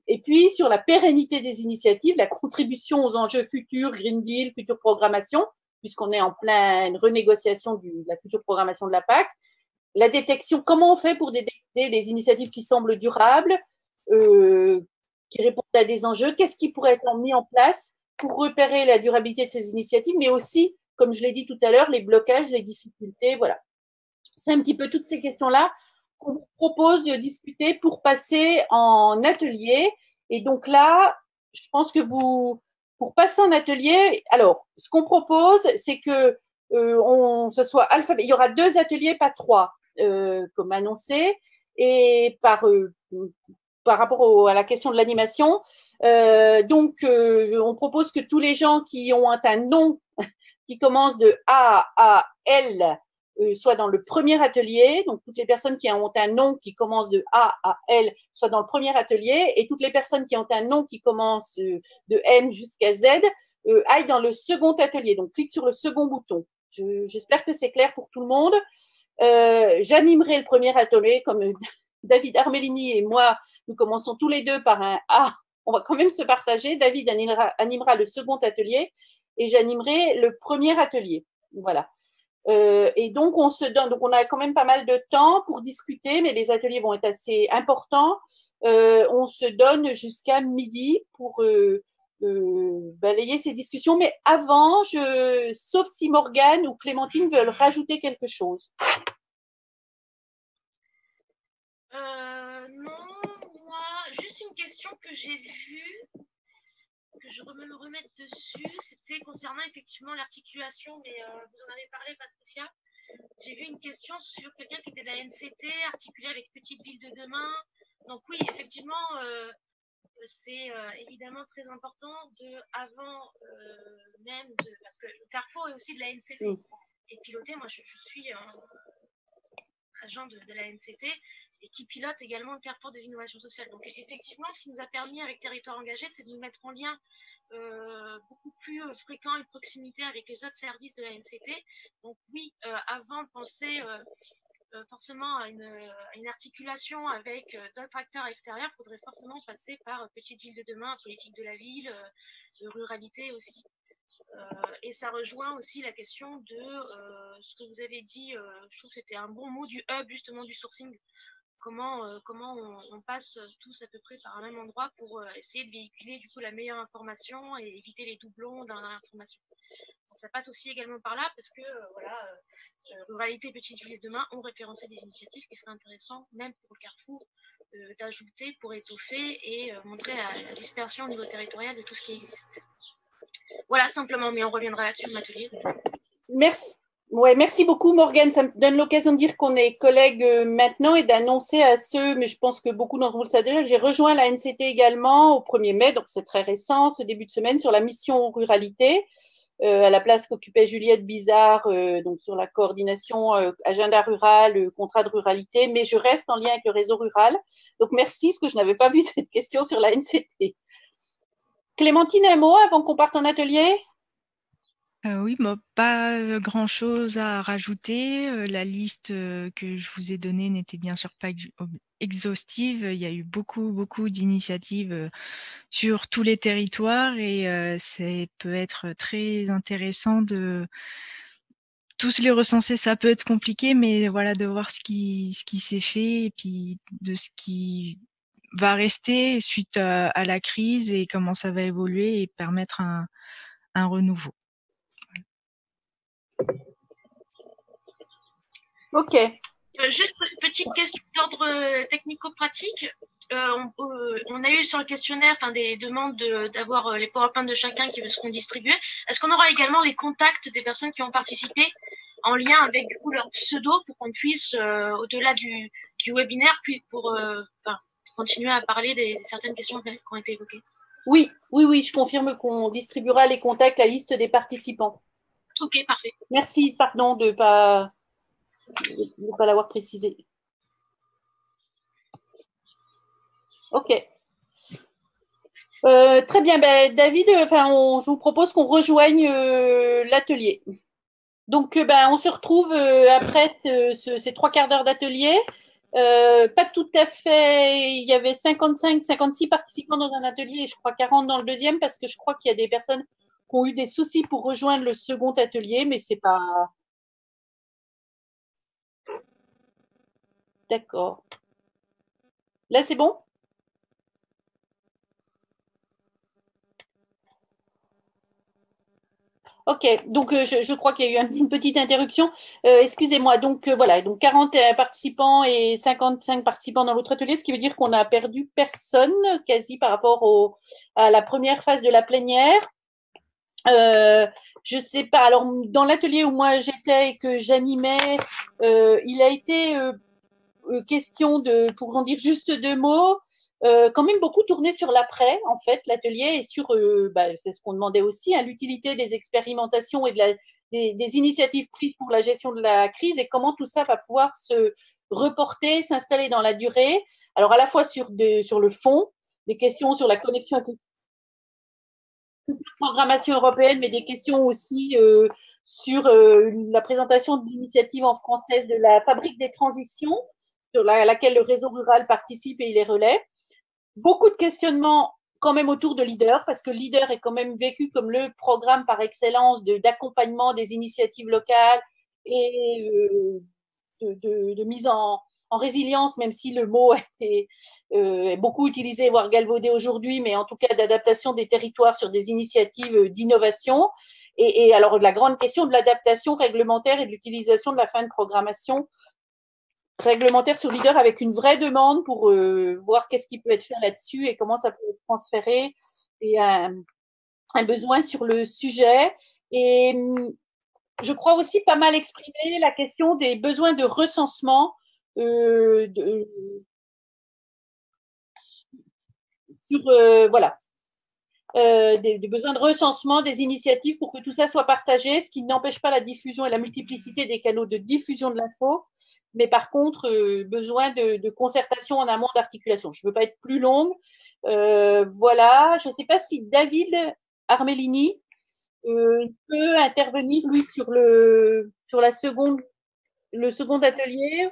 Et puis, sur la pérennité des initiatives, la contribution aux enjeux futurs, Green Deal, future programmation, puisqu'on est en pleine renégociation de la future programmation de la PAC. La détection, comment on fait pour détecter des initiatives qui semblent durables, qui répondent à des enjeux? Qu'est-ce qui pourrait être mis en place pour repérer la durabilité de ces initiatives, mais aussi, comme je l'ai dit tout à l'heure, les blocages, les difficultés, voilà. C'est un petit peu toutes ces questions-là qu'on vous propose de discuter pour passer en atelier. Et donc là, je pense que pour passer en atelier, alors, ce qu'on propose, c'est que ce soit il y aura 2 ateliers, pas 3, comme annoncé, et par rapport à la question de l'animation. Donc, on propose que tous les gens qui ont un nom qui commence de A à L soit dans le premier atelier, donc toutes les personnes qui ont un nom qui commence de A à L soit dans le premier atelier, et toutes les personnes qui ont un nom qui commence de M jusqu'à Z aillent dans le second atelier. Donc, clique sur le second bouton. J'espère que c'est clair pour tout le monde. J'animerai le premier atelier, comme David Armellini et moi, nous commençons tous les deux par un A. On va quand même se partager. David animera le second atelier et j'animerai le premier atelier. Voilà. Et donc, on se donne, donc on a quand même pas mal de temps pour discuter, mais les ateliers vont être assez importants. On se donne jusqu'à midi pour balayer ces discussions. Mais avant, sauf si Morgane ou Clémentine veulent rajouter quelque chose. Non, moi, juste une question que j'ai vue, que je me remettre dessus, c'était concernant effectivement l'articulation, mais vous en avez parlé, Patricia. J'ai vu une question sur quelqu'un qui était de la NCT, articulé avec Petite Ville de demain. Donc oui, effectivement, c'est évidemment très important avant même parce que le Carrefour est aussi de la NCT. Et piloté, moi je suis agent de la NCT et qui pilote également le Carrefour des innovations sociales. Donc effectivement, ce qui nous a permis avec Territoire Engagé, c'est de nous mettre en lien beaucoup plus fréquent et de proximité avec les autres services de la NCT. Donc oui, avant de penser forcément à une articulation avec d'autres acteurs extérieurs, il faudrait forcément passer par Petite Ville de demain, politique de la ville, de ruralité aussi. Et ça rejoint aussi la question de ce que vous avez dit, je trouve que c'était un bon mot du hub, justement du sourcing, comment on passe tous à peu près par un même endroit pour essayer de véhiculer du coup la meilleure information et éviter les doublons dans l'information. Donc ça passe aussi également par là parce que Ruralité Petite Ville de demain ont référencé des initiatives qui seraient intéressantes même pour le Carrefour d'ajouter pour étoffer et montrer la dispersion au niveau territorial de tout ce qui existe. Voilà simplement, mais on reviendra là-dessus en atelier. Merci. Ouais, merci beaucoup Morgane, ça me donne l'occasion de dire qu'on est collègues maintenant et d'annoncer à ceux, mais je pense que beaucoup d'entre vous le savent déjà, que j'ai rejoint la NCT également au 1er mai, donc c'est très récent, ce début de semaine, sur la mission ruralité, à la place qu'occupait Juliette Bizarre, donc sur la coordination agenda rural, contrat de ruralité, mais je reste en lien avec le réseau rural. Donc merci, parce que je n'avais pas vu cette question sur la NCT. Clémentine, un mot avant qu'on parte en atelier ? Oui, pas grand-chose à rajouter. La liste que je vous ai donnée n'était bien sûr pas exhaustive. Il y a eu beaucoup d'initiatives sur tous les territoires et ça peut être très intéressant de tous les recenser. Ça peut être compliqué, mais voilà, de voir ce qui s'est fait et puis de ce qui va rester suite à la crise et comment ça va évoluer et permettre un renouveau. Ok. Juste une petite question d'ordre technico-pratique. On a eu sur le questionnaire des demandes d'avoir les PowerPoint de chacun qui seront distribués. Est-ce qu'on aura également les contacts des personnes qui ont participé en lien avec du coup leur pseudo pour qu'on puisse, au-delà du webinaire, puis pour continuer à parler des certaines questions qui ont été évoquées? Oui, je confirme qu'on distribuera les contacts, la liste des participants. Ok, parfait. Merci, pardon de ne pas l'avoir précisé. Ok. Très bien, David, je vous propose qu'on rejoigne l'atelier. Donc, on se retrouve après ces 3 quarts d'heure d'atelier. Pas tout à fait, il y avait 56 participants dans un atelier et je crois 40 dans le deuxième parce que je crois qu'il y a des personnes qui ont eu des soucis pour rejoindre le second atelier, mais c'est pas… D'accord. Là, c'est bon ? Ok, donc je crois qu'il y a eu une petite interruption. Excusez-moi. Donc voilà, donc 40 participants et 55 participants dans l'autre atelier, ce qui veut dire qu'on a perdu personne quasi par rapport à la première phase de la plénière. Je sais pas. Alors dans l'atelier où moi j'étais et que j'animais, il a été question pour en dire juste 2 mots. Quand même beaucoup tourné sur l'après, en fait, l'atelier, et sur, c'est ce qu'on demandait aussi, l'utilité des expérimentations et des initiatives prises pour la gestion de la crise et comment tout ça va pouvoir se reporter, s'installer dans la durée. Alors, à la fois sur le fond, des questions sur la connexion avec la programmation européenne, mais des questions aussi sur la présentation de l'initiative en française de la fabrique des transitions, sur laquelle le réseau rural participe et il les relaie. Beaucoup de questionnements quand même autour de Leader, parce que Leader est quand même vécu comme le programme par excellence d'accompagnement des initiatives locales et de mise en résilience, même si le mot est beaucoup utilisé, voire galvaudé aujourd'hui, mais en tout cas d'adaptation des territoires sur des initiatives d'innovation. Et alors, la grande question de l'adaptation réglementaire et de l'utilisation de la fin de programmation réglementaire sur Leader avec une vraie demande pour voir qu'est-ce qui peut être fait là-dessus et comment ça peut être transféré et un besoin sur le sujet. Et je crois aussi pas mal exprimer la question des besoins de recensement voilà. Des besoins de recensement des initiatives pour que tout ça soit partagé, ce qui n'empêche pas la diffusion et la multiplicité des canaux de diffusion de l'info, mais par contre, besoin de concertation en amont, d'articulation. Je ne veux pas être plus longue. Voilà, je ne sais pas si David Armelini peut intervenir, lui, sur le second atelier.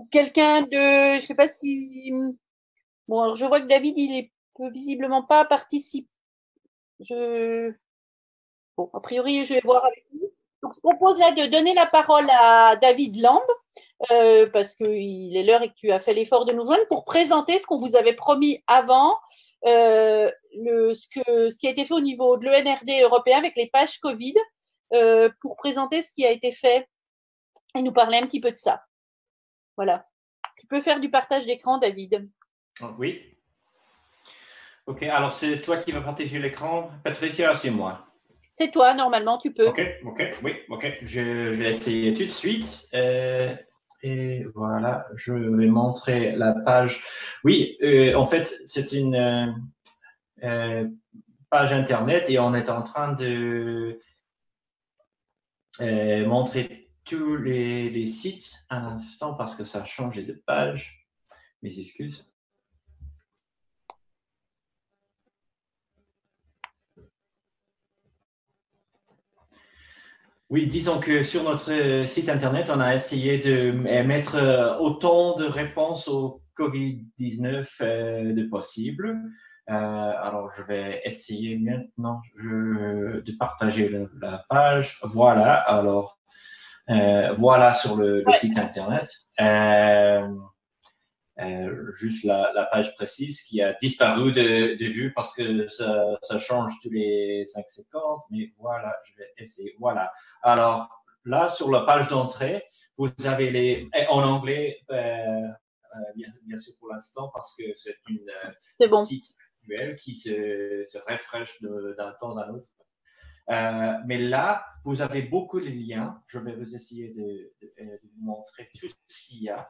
Quelqu'un de, je sais pas si, bon, alors je vois que David, il peut visiblement pas participer. Bon, a priori, je vais voir avec vous. Donc, je propose là de donner la parole à David Lamb, parce qu'il est l'heure et que tu as fait l'effort de nous joindre pour présenter ce qu'on vous avait promis avant, ce qui a été fait au niveau de l'ENRD européen avec les pages Covid, pour présenter ce qui a été fait et nous parler un petit peu de ça. Voilà. Tu peux faire du partage d'écran, David. Oui. OK, alors c'est toi qui vas partager l'écran. Patricia, c'est moi. C'est toi, normalement, tu peux. OK, oui, OK. Je vais essayer tout de suite. Et voilà, je vais montrer la page. Oui, en fait, c'est une page Internet et on est en train de montrer tous les sites. Un instant, parce que ça a changé de page. Mes excuses. Oui, disons que sur notre site Internet, on a essayé de mettre autant de réponses au COVID-19 de possible. Alors, je vais essayer maintenant de partager la page. Voilà, alors, voilà sur le site Internet. Juste la page précise qui a disparu de vue parce que ça change tous les 5 secondes. Mais voilà, je vais essayer. Voilà. Alors, là, sur la page d'entrée, vous avez en anglais, bien sûr pour l'instant, parce que c'est une site actuel qui se refresh d'un temps à l'autre. Mais là, vous avez beaucoup de liens. Je vais vous essayer de vous montrer tout ce qu'il y a.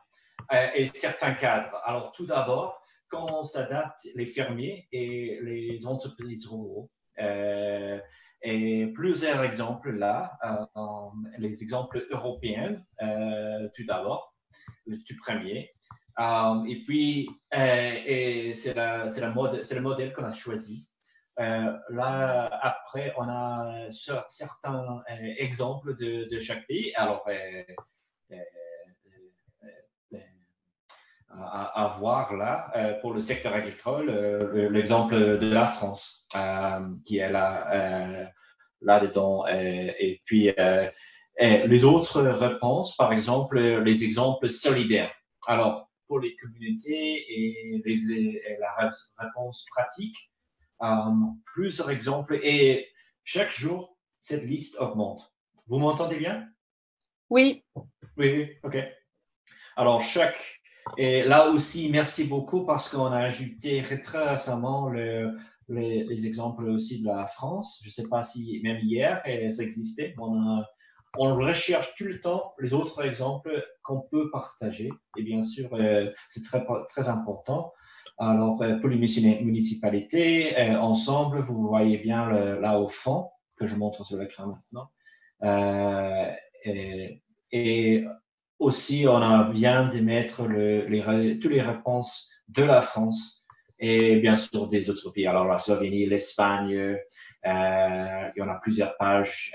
Et certains cadres. Alors, tout d'abord, quand on s'adapte, les fermiers et les entreprises ruraux. Et plusieurs exemples là, les exemples européens, tout d'abord, le tout premier. Et puis, c'est le modèle qu'on a choisi. Là, après, on a certains exemples de chaque pays. Alors, à voir là, pour le secteur agricole, l'exemple de la France, qui est là-dedans. Et puis, les autres réponses, par exemple, les exemples solidaires. Alors, pour les communautés et la réponse pratique, plusieurs exemples. Et chaque jour, cette liste augmente. Vous m'entendez bien? Oui. Oui, OK. Alors, et là aussi, merci beaucoup parce qu'on a ajouté très récemment les exemples aussi de la France. Je ne sais pas si même hier, ça existait. On recherche tout le temps les autres exemples qu'on peut partager. Et bien sûr, c'est très, très important. Alors, pour les municipalités, ensemble, vous voyez bien là au fond, que je montre sur l'écran maintenant. Et aussi, on a bien de mettre toutes les réponses de la France et bien sûr des autres pays. Alors, la Slovénie, l'Espagne, il y en a plusieurs pages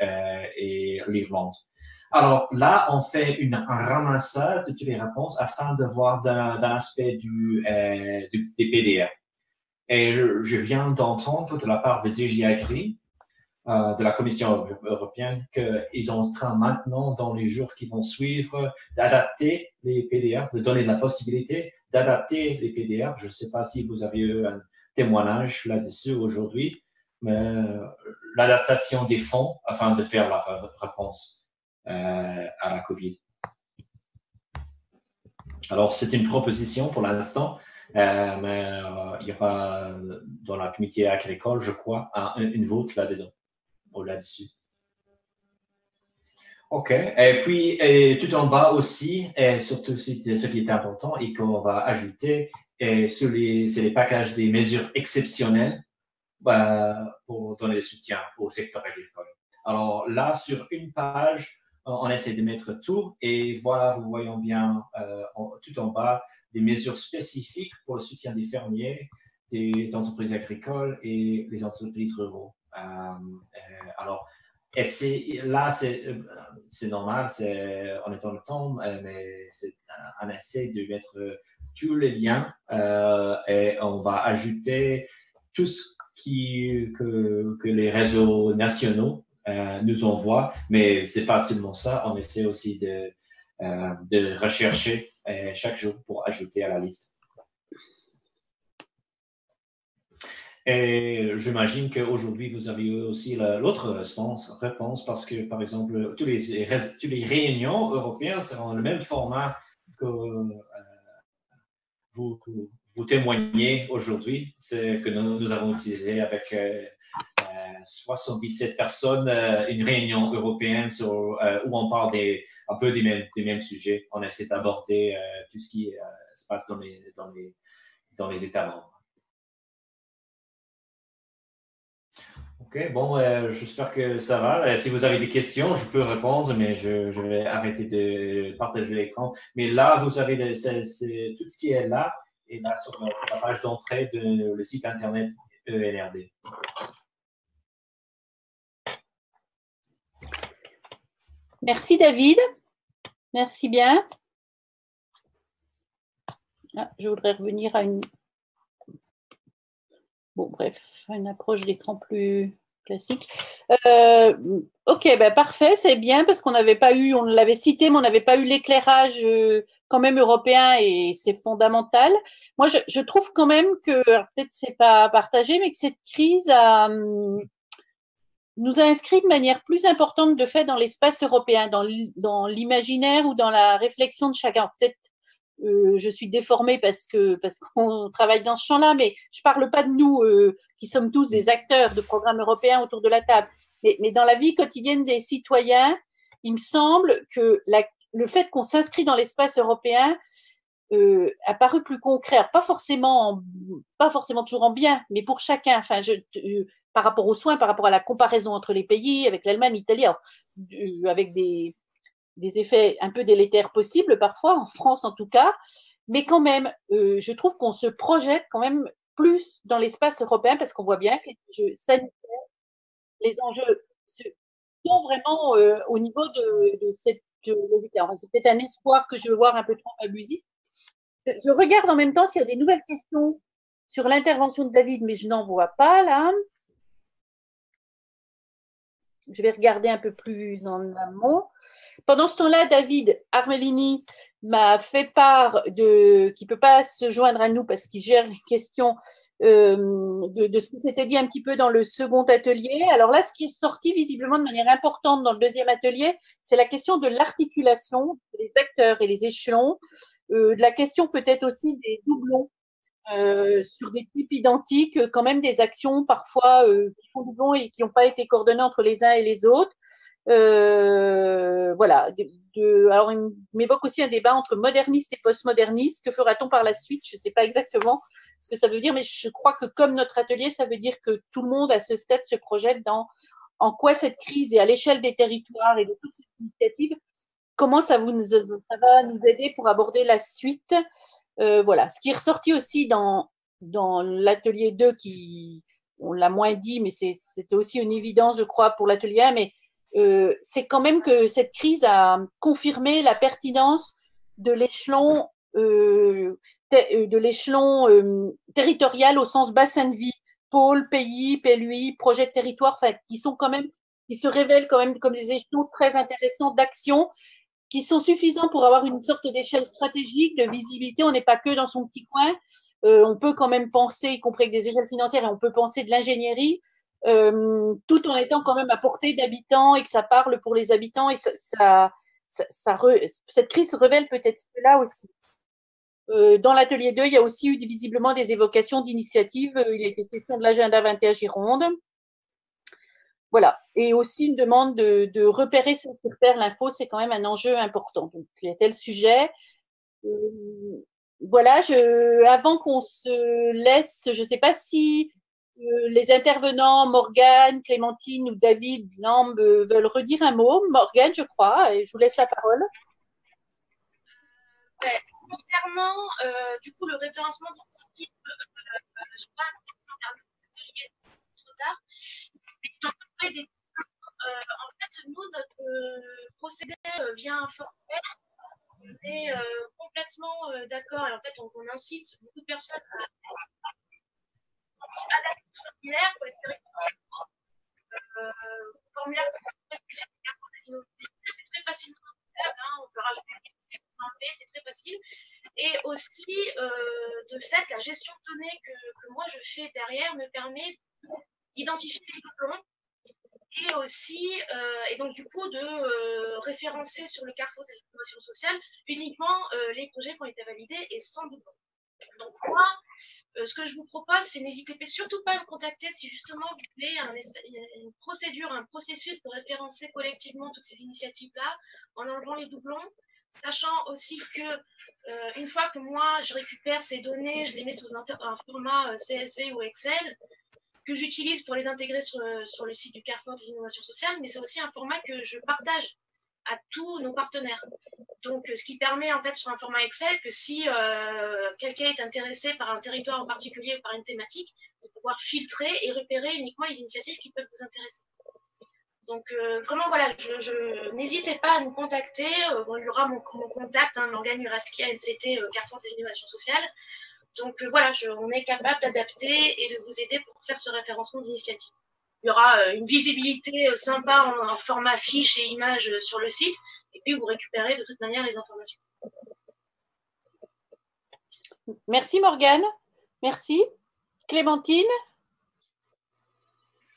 et l'Irlande. Alors là, on fait un ramassage de toutes les réponses afin de voir d'un aspect des PDR. Et je viens d'entendre de la part de DG Agri, de la Commission européenne, qu'ils sont en train maintenant, dans les jours qui vont suivre, d'adapter les PDR, de donner la possibilité d'adapter les PDR. Je ne sais pas si vous avez eu un témoignage là-dessus aujourd'hui, mais l'adaptation des fonds afin de faire la réponse à la COVID. Alors, c'est une proposition pour l'instant, mais il y aura dans la comité agricole, je crois, une vote là-dedans. Là-dessus. OK. Et puis, tout en bas aussi, et surtout ce qui est important et qu'on va ajouter, c'est les packages des mesures exceptionnelles pour donner le soutien au secteur agricole. Alors là, sur une page, on essaie de mettre tout et voilà, vous voyez bien tout en bas des mesures spécifiques pour le soutien des fermiers, des entreprises agricoles et les entreprises ruraux. Alors, là, c'est normal, on est dans le temps, mais c'est un essai de mettre tous les liens et on va ajouter tout ce que les réseaux nationaux nous envoient, mais c'est pas seulement ça. On essaie aussi de rechercher chaque jour pour ajouter à la liste. Et j'imagine qu'aujourd'hui, vous avez aussi l'autre réponse parce que, par exemple, toutes les réunions européennes seront le même format que vous témoignez aujourd'hui. C'est que nous avons utilisé avec 77 personnes une réunion européenne où on parle un peu des mêmes sujets. On essaie d'aborder tout ce qui se passe dans les États membres. OK, bon, j'espère que ça va. Si vous avez des questions, je peux répondre, mais je vais arrêter de partager l'écran. Mais là, vous avez tout ce qui est là, et là sur la page d'entrée de le site internet ENRD. Merci David. Merci bien. Ah, je voudrais revenir à une approche d'écran plus classique. Ok, ben parfait, c'est bien parce qu'on n'avait pas eu, on l'avait cité, mais on n'avait pas eu l'éclairage quand même européen et c'est fondamental. Moi, je trouve quand même que, peut-être c'est pas partagé, mais que cette crise nous a inscrit de manière plus importante de fait dans l'espace européen, dans l'imaginaire ou dans la réflexion de chacun. Peut-être je suis déformée parce qu'on travaille dans ce champ-là, mais je parle pas de nous qui sommes tous des acteurs de programmes européens autour de la table, mais dans la vie quotidienne des citoyens, il me semble que le fait qu'on s'inscrit dans l'espace européen a paru plus concret, pas forcément toujours en bien, mais pour chacun. Enfin, par rapport aux soins, par rapport à la comparaison entre les pays, avec l'Allemagne, l'Italie, avec des effets un peu délétères possibles parfois, en France en tout cas, mais quand même, je trouve qu'on se projette quand même plus dans l'espace européen parce qu'on voit bien que les enjeux sanitaires, les enjeux sont vraiment au niveau de cette logique-là. Alors, c'est peut-être un espoir que je veux voir un peu trop abusif. Je regarde en même temps s'il y a des nouvelles questions sur l'intervention de David, mais je n'en vois pas là. Je vais regarder un peu plus en amont. Pendant ce temps-là, David Armelini m'a fait part qu'il ne peut pas se joindre à nous parce qu'il gère les questions de ce qui s'était dit un petit peu dans le second atelier. Alors là, ce qui est sorti visiblement de manière importante dans le deuxième atelier, c'est la question de l'articulation des acteurs et les échelons, de la question peut-être aussi des doublons. Sur des types identiques, quand même des actions parfois qui font doublon et qui n'ont pas été coordonnées entre les uns et les autres. Voilà. Alors, il m'évoque aussi un débat entre modernistes et postmodernistes. Que fera-t-on par la suite? Je ne sais pas exactement ce que ça veut dire, mais je crois que comme notre atelier, ça veut dire que tout le monde à ce stade se projette dans en quoi cette crise et à l'échelle des territoires et de toutes ces initiatives, comment ça va nous aider pour aborder la suite. Voilà. Ce qui est ressorti aussi dans l'atelier 2, on l'a moins dit, mais c'était aussi une évidence, je crois, pour l'atelier 1, mais c'est quand même que cette crise a confirmé la pertinence de l'échelon territorial au sens bassin de vie, pôle, pays, PLUI, projet de territoire, enfin, qui se révèlent quand même comme des échelons très intéressants d'action, qui sont suffisants pour avoir une sorte d'échelle stratégique, de visibilité. On n'est pas que dans son petit coin. On peut quand même penser, y compris avec des échelles financières, et on peut penser de l'ingénierie, tout en étant quand même à portée d'habitants et que ça parle pour les habitants. Et cette crise se révèle peut-être là aussi. Dans l'atelier 2, il y a aussi eu visiblement des évocations d'initiatives. Il a été question de l'agenda 21 Gironde. Voilà. Et aussi une demande de repérer ce qui repère l'info, c'est quand même un enjeu important. Donc, il y a tel sujet. Voilà, avant qu'on se laisse, je ne sais pas si les intervenants, Morgane, Clémentine ou David Lambe, veulent redire un mot. Morgane, je crois, et je vous laisse la parole. Concernant du coup le référencement d'équipe, je sais pas trop tard. En fait, nous, notre procédé via un formulaire, on est complètement d'accord. Et en fait, on incite beaucoup de personnes à formulaire pour être directement formulaire spécial Carrefour des innovations. C'est très facilement faisable, hein, on peut rajouter des enlever, c'est très facile. Et aussi, de fait, la gestion de données que moi je fais derrière me permet d'identifier les doublons et aussi, et donc du coup, de référencer sur le Carrefour des innovations sociales uniquement les projets qui ont été validés et sans doublons. Donc moi, ce que je vous propose, c'est n'hésitez surtout pas à me contacter si justement vous voulez une procédure, un processus pour référencer collectivement toutes ces initiatives-là en enlevant les doublons, sachant aussi que une fois que moi je récupère ces données, je les mets sous un format CSV ou Excel que j'utilise pour les intégrer sur le site du Carrefour des innovations sociales, mais c'est aussi un format que je partage à tous nos partenaires. Donc, ce qui permet en fait sur un format Excel que si quelqu'un est intéressé par un territoire en particulier ou par une thématique, de pouvoir filtrer et repérer uniquement les initiatives qui peuvent vous intéresser. Donc, vraiment, voilà, n'hésitez pas à nous contacter. Il y aura mon contact, hein, Morgane Uraski, NCT, Carrefour des innovations sociales. Donc, voilà, on est capable d'adapter et de vous aider pour faire ce référencement d'initiatives. Il y aura une visibilité sympa en format fiche et images sur le site. Et puis, vous récupérez de toute manière les informations. Merci Morgane. Merci. Clémentine?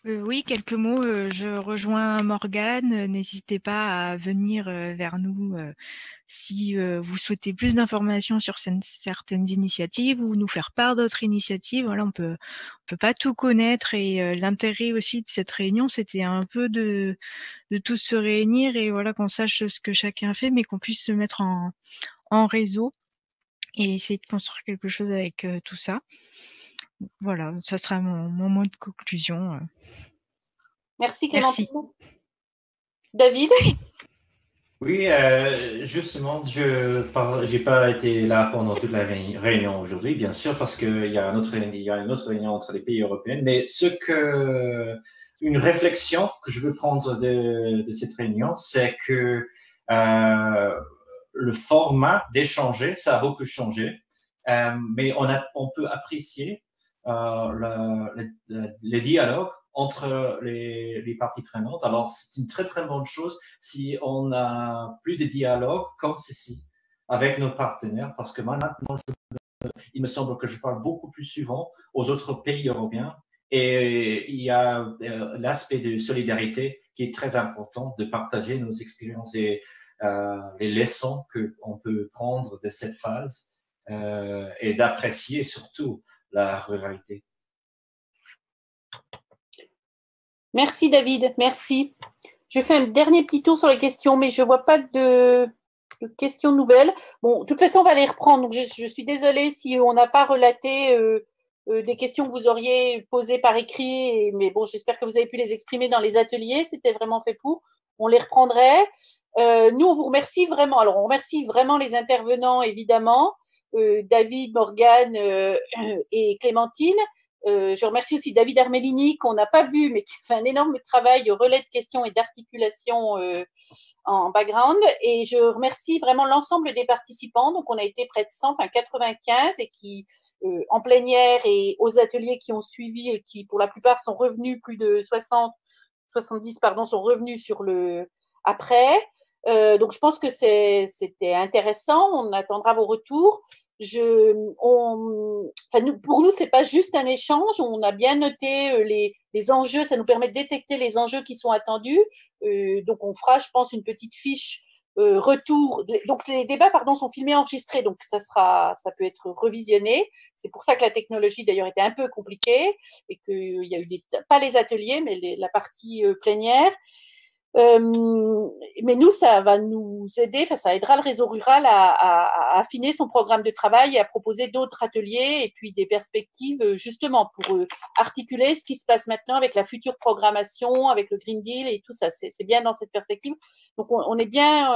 Oui, quelques mots. Je rejoins Morgane. N'hésitez pas à venir vers nous si vous souhaitez plus d'informations sur certaines initiatives ou nous faire part d'autres initiatives. Voilà, on peut pas tout connaître et l'intérêt aussi de cette réunion, c'était un peu de tous se réunir et voilà qu'on sache ce que chacun fait, mais qu'on puisse se mettre en réseau et essayer de construire quelque chose avec tout ça. Voilà, ça sera mon mot de conclusion. Merci Clémentine. Merci. David? Oui, justement, je n'ai pas été là pendant toute la réunion aujourd'hui, bien sûr, parce qu'il y a une autre réunion entre les pays européens. Mais une réflexion que je veux prendre de cette réunion, c'est que le format d'échanger, ça a beaucoup changé, mais on peut apprécier le dialogue entre les parties prenantes. Alors, c'est une très, très bonne chose si on a plus de dialogue comme ceci avec nos partenaires, parce que maintenant, il me semble que je parle beaucoup plus souvent aux autres pays européens et il y a l'aspect de solidarité qui est très important, de partager nos expériences et les leçons qu'on peut prendre de cette phase et d'apprécier surtout la ruralité. Merci David, merci. Je fais un dernier petit tour sur les questions, mais je ne vois pas de questions nouvelles. Bon, de toute façon, on va les reprendre. Donc, je suis désolée si on n'a pas relaté des questions que vous auriez posées par écrit. Mais bon, j'espère que vous avez pu les exprimer dans les ateliers. C'était vraiment fait pour. On les reprendrait. Nous, on vous remercie vraiment. Alors, on remercie vraiment les intervenants, évidemment, David, Morgane et Clémentine. Je remercie aussi David Armelini, qu'on n'a pas vu, mais qui fait un énorme travail au relais de questions et d'articulation en background. Et je remercie vraiment l'ensemble des participants. Donc, on a été près de 100, enfin 95, et qui, en plénière et aux ateliers qui ont suivi et qui, pour la plupart, sont revenus, plus de 70, sont revenus sur le après. Donc, je pense que c'était intéressant. On attendra vos retours. Pour nous, c'est pas juste un échange. On a bien noté les enjeux. Ça nous permet de détecter les enjeux qui sont attendus. Donc, on fera, je pense, une petite fiche retour. Donc, les débats, sont filmés, enregistrés. Donc, ça peut être revisionné. C'est pour ça que la technologie, d'ailleurs, était un peu compliquée et qu'il y a eu pas les ateliers, mais la partie plénière. Mais nous, ça va nous aider, ça aidera le réseau rural à affiner son programme de travail et à proposer d'autres ateliers et puis des perspectives justement pour articuler ce qui se passe maintenant avec la future programmation, avec le Green Deal et tout ça. C'est bien dans cette perspective. Donc, on est bien,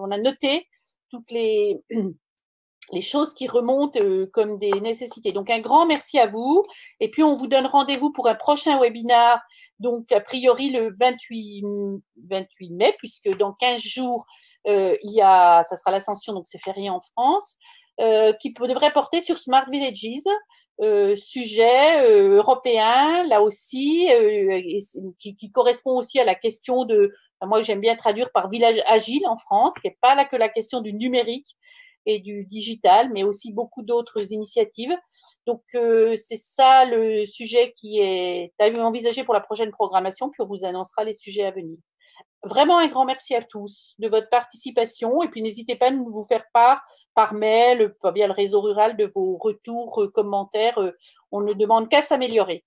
on a noté toutes les choses qui remontent comme des nécessités. Donc, un grand merci à vous. Et puis, on vous donne rendez-vous pour un prochain webinaire, donc a priori le 28 mai, puisque dans 15 jours, ça sera l'Ascension, donc c'est férié en France. qui devrait porter sur Smart Villages, sujet européen, là aussi, qui correspond aussi à la question de, moi j'aime bien traduire par village agile en France, qui n'est pas là que la question du numérique et du digital, mais aussi beaucoup d'autres initiatives. Donc, c'est ça le sujet qui est envisagé pour la prochaine programmation, puis on vous annoncera les sujets à venir. Vraiment un grand merci à tous de votre participation et puis n'hésitez pas à nous vous faire part par mail, via le réseau rural, de vos retours, commentaires. On ne demande qu'à s'améliorer.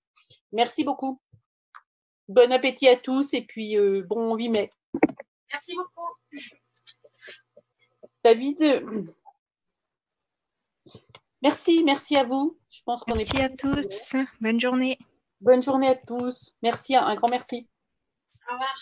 Merci beaucoup. Bon appétit à tous et puis bon 8 mai. Merci beaucoup. David, merci à vous. Je pense qu'on Merci à tous. Bonne journée. Bonne journée à tous. Merci, un grand merci. Au revoir.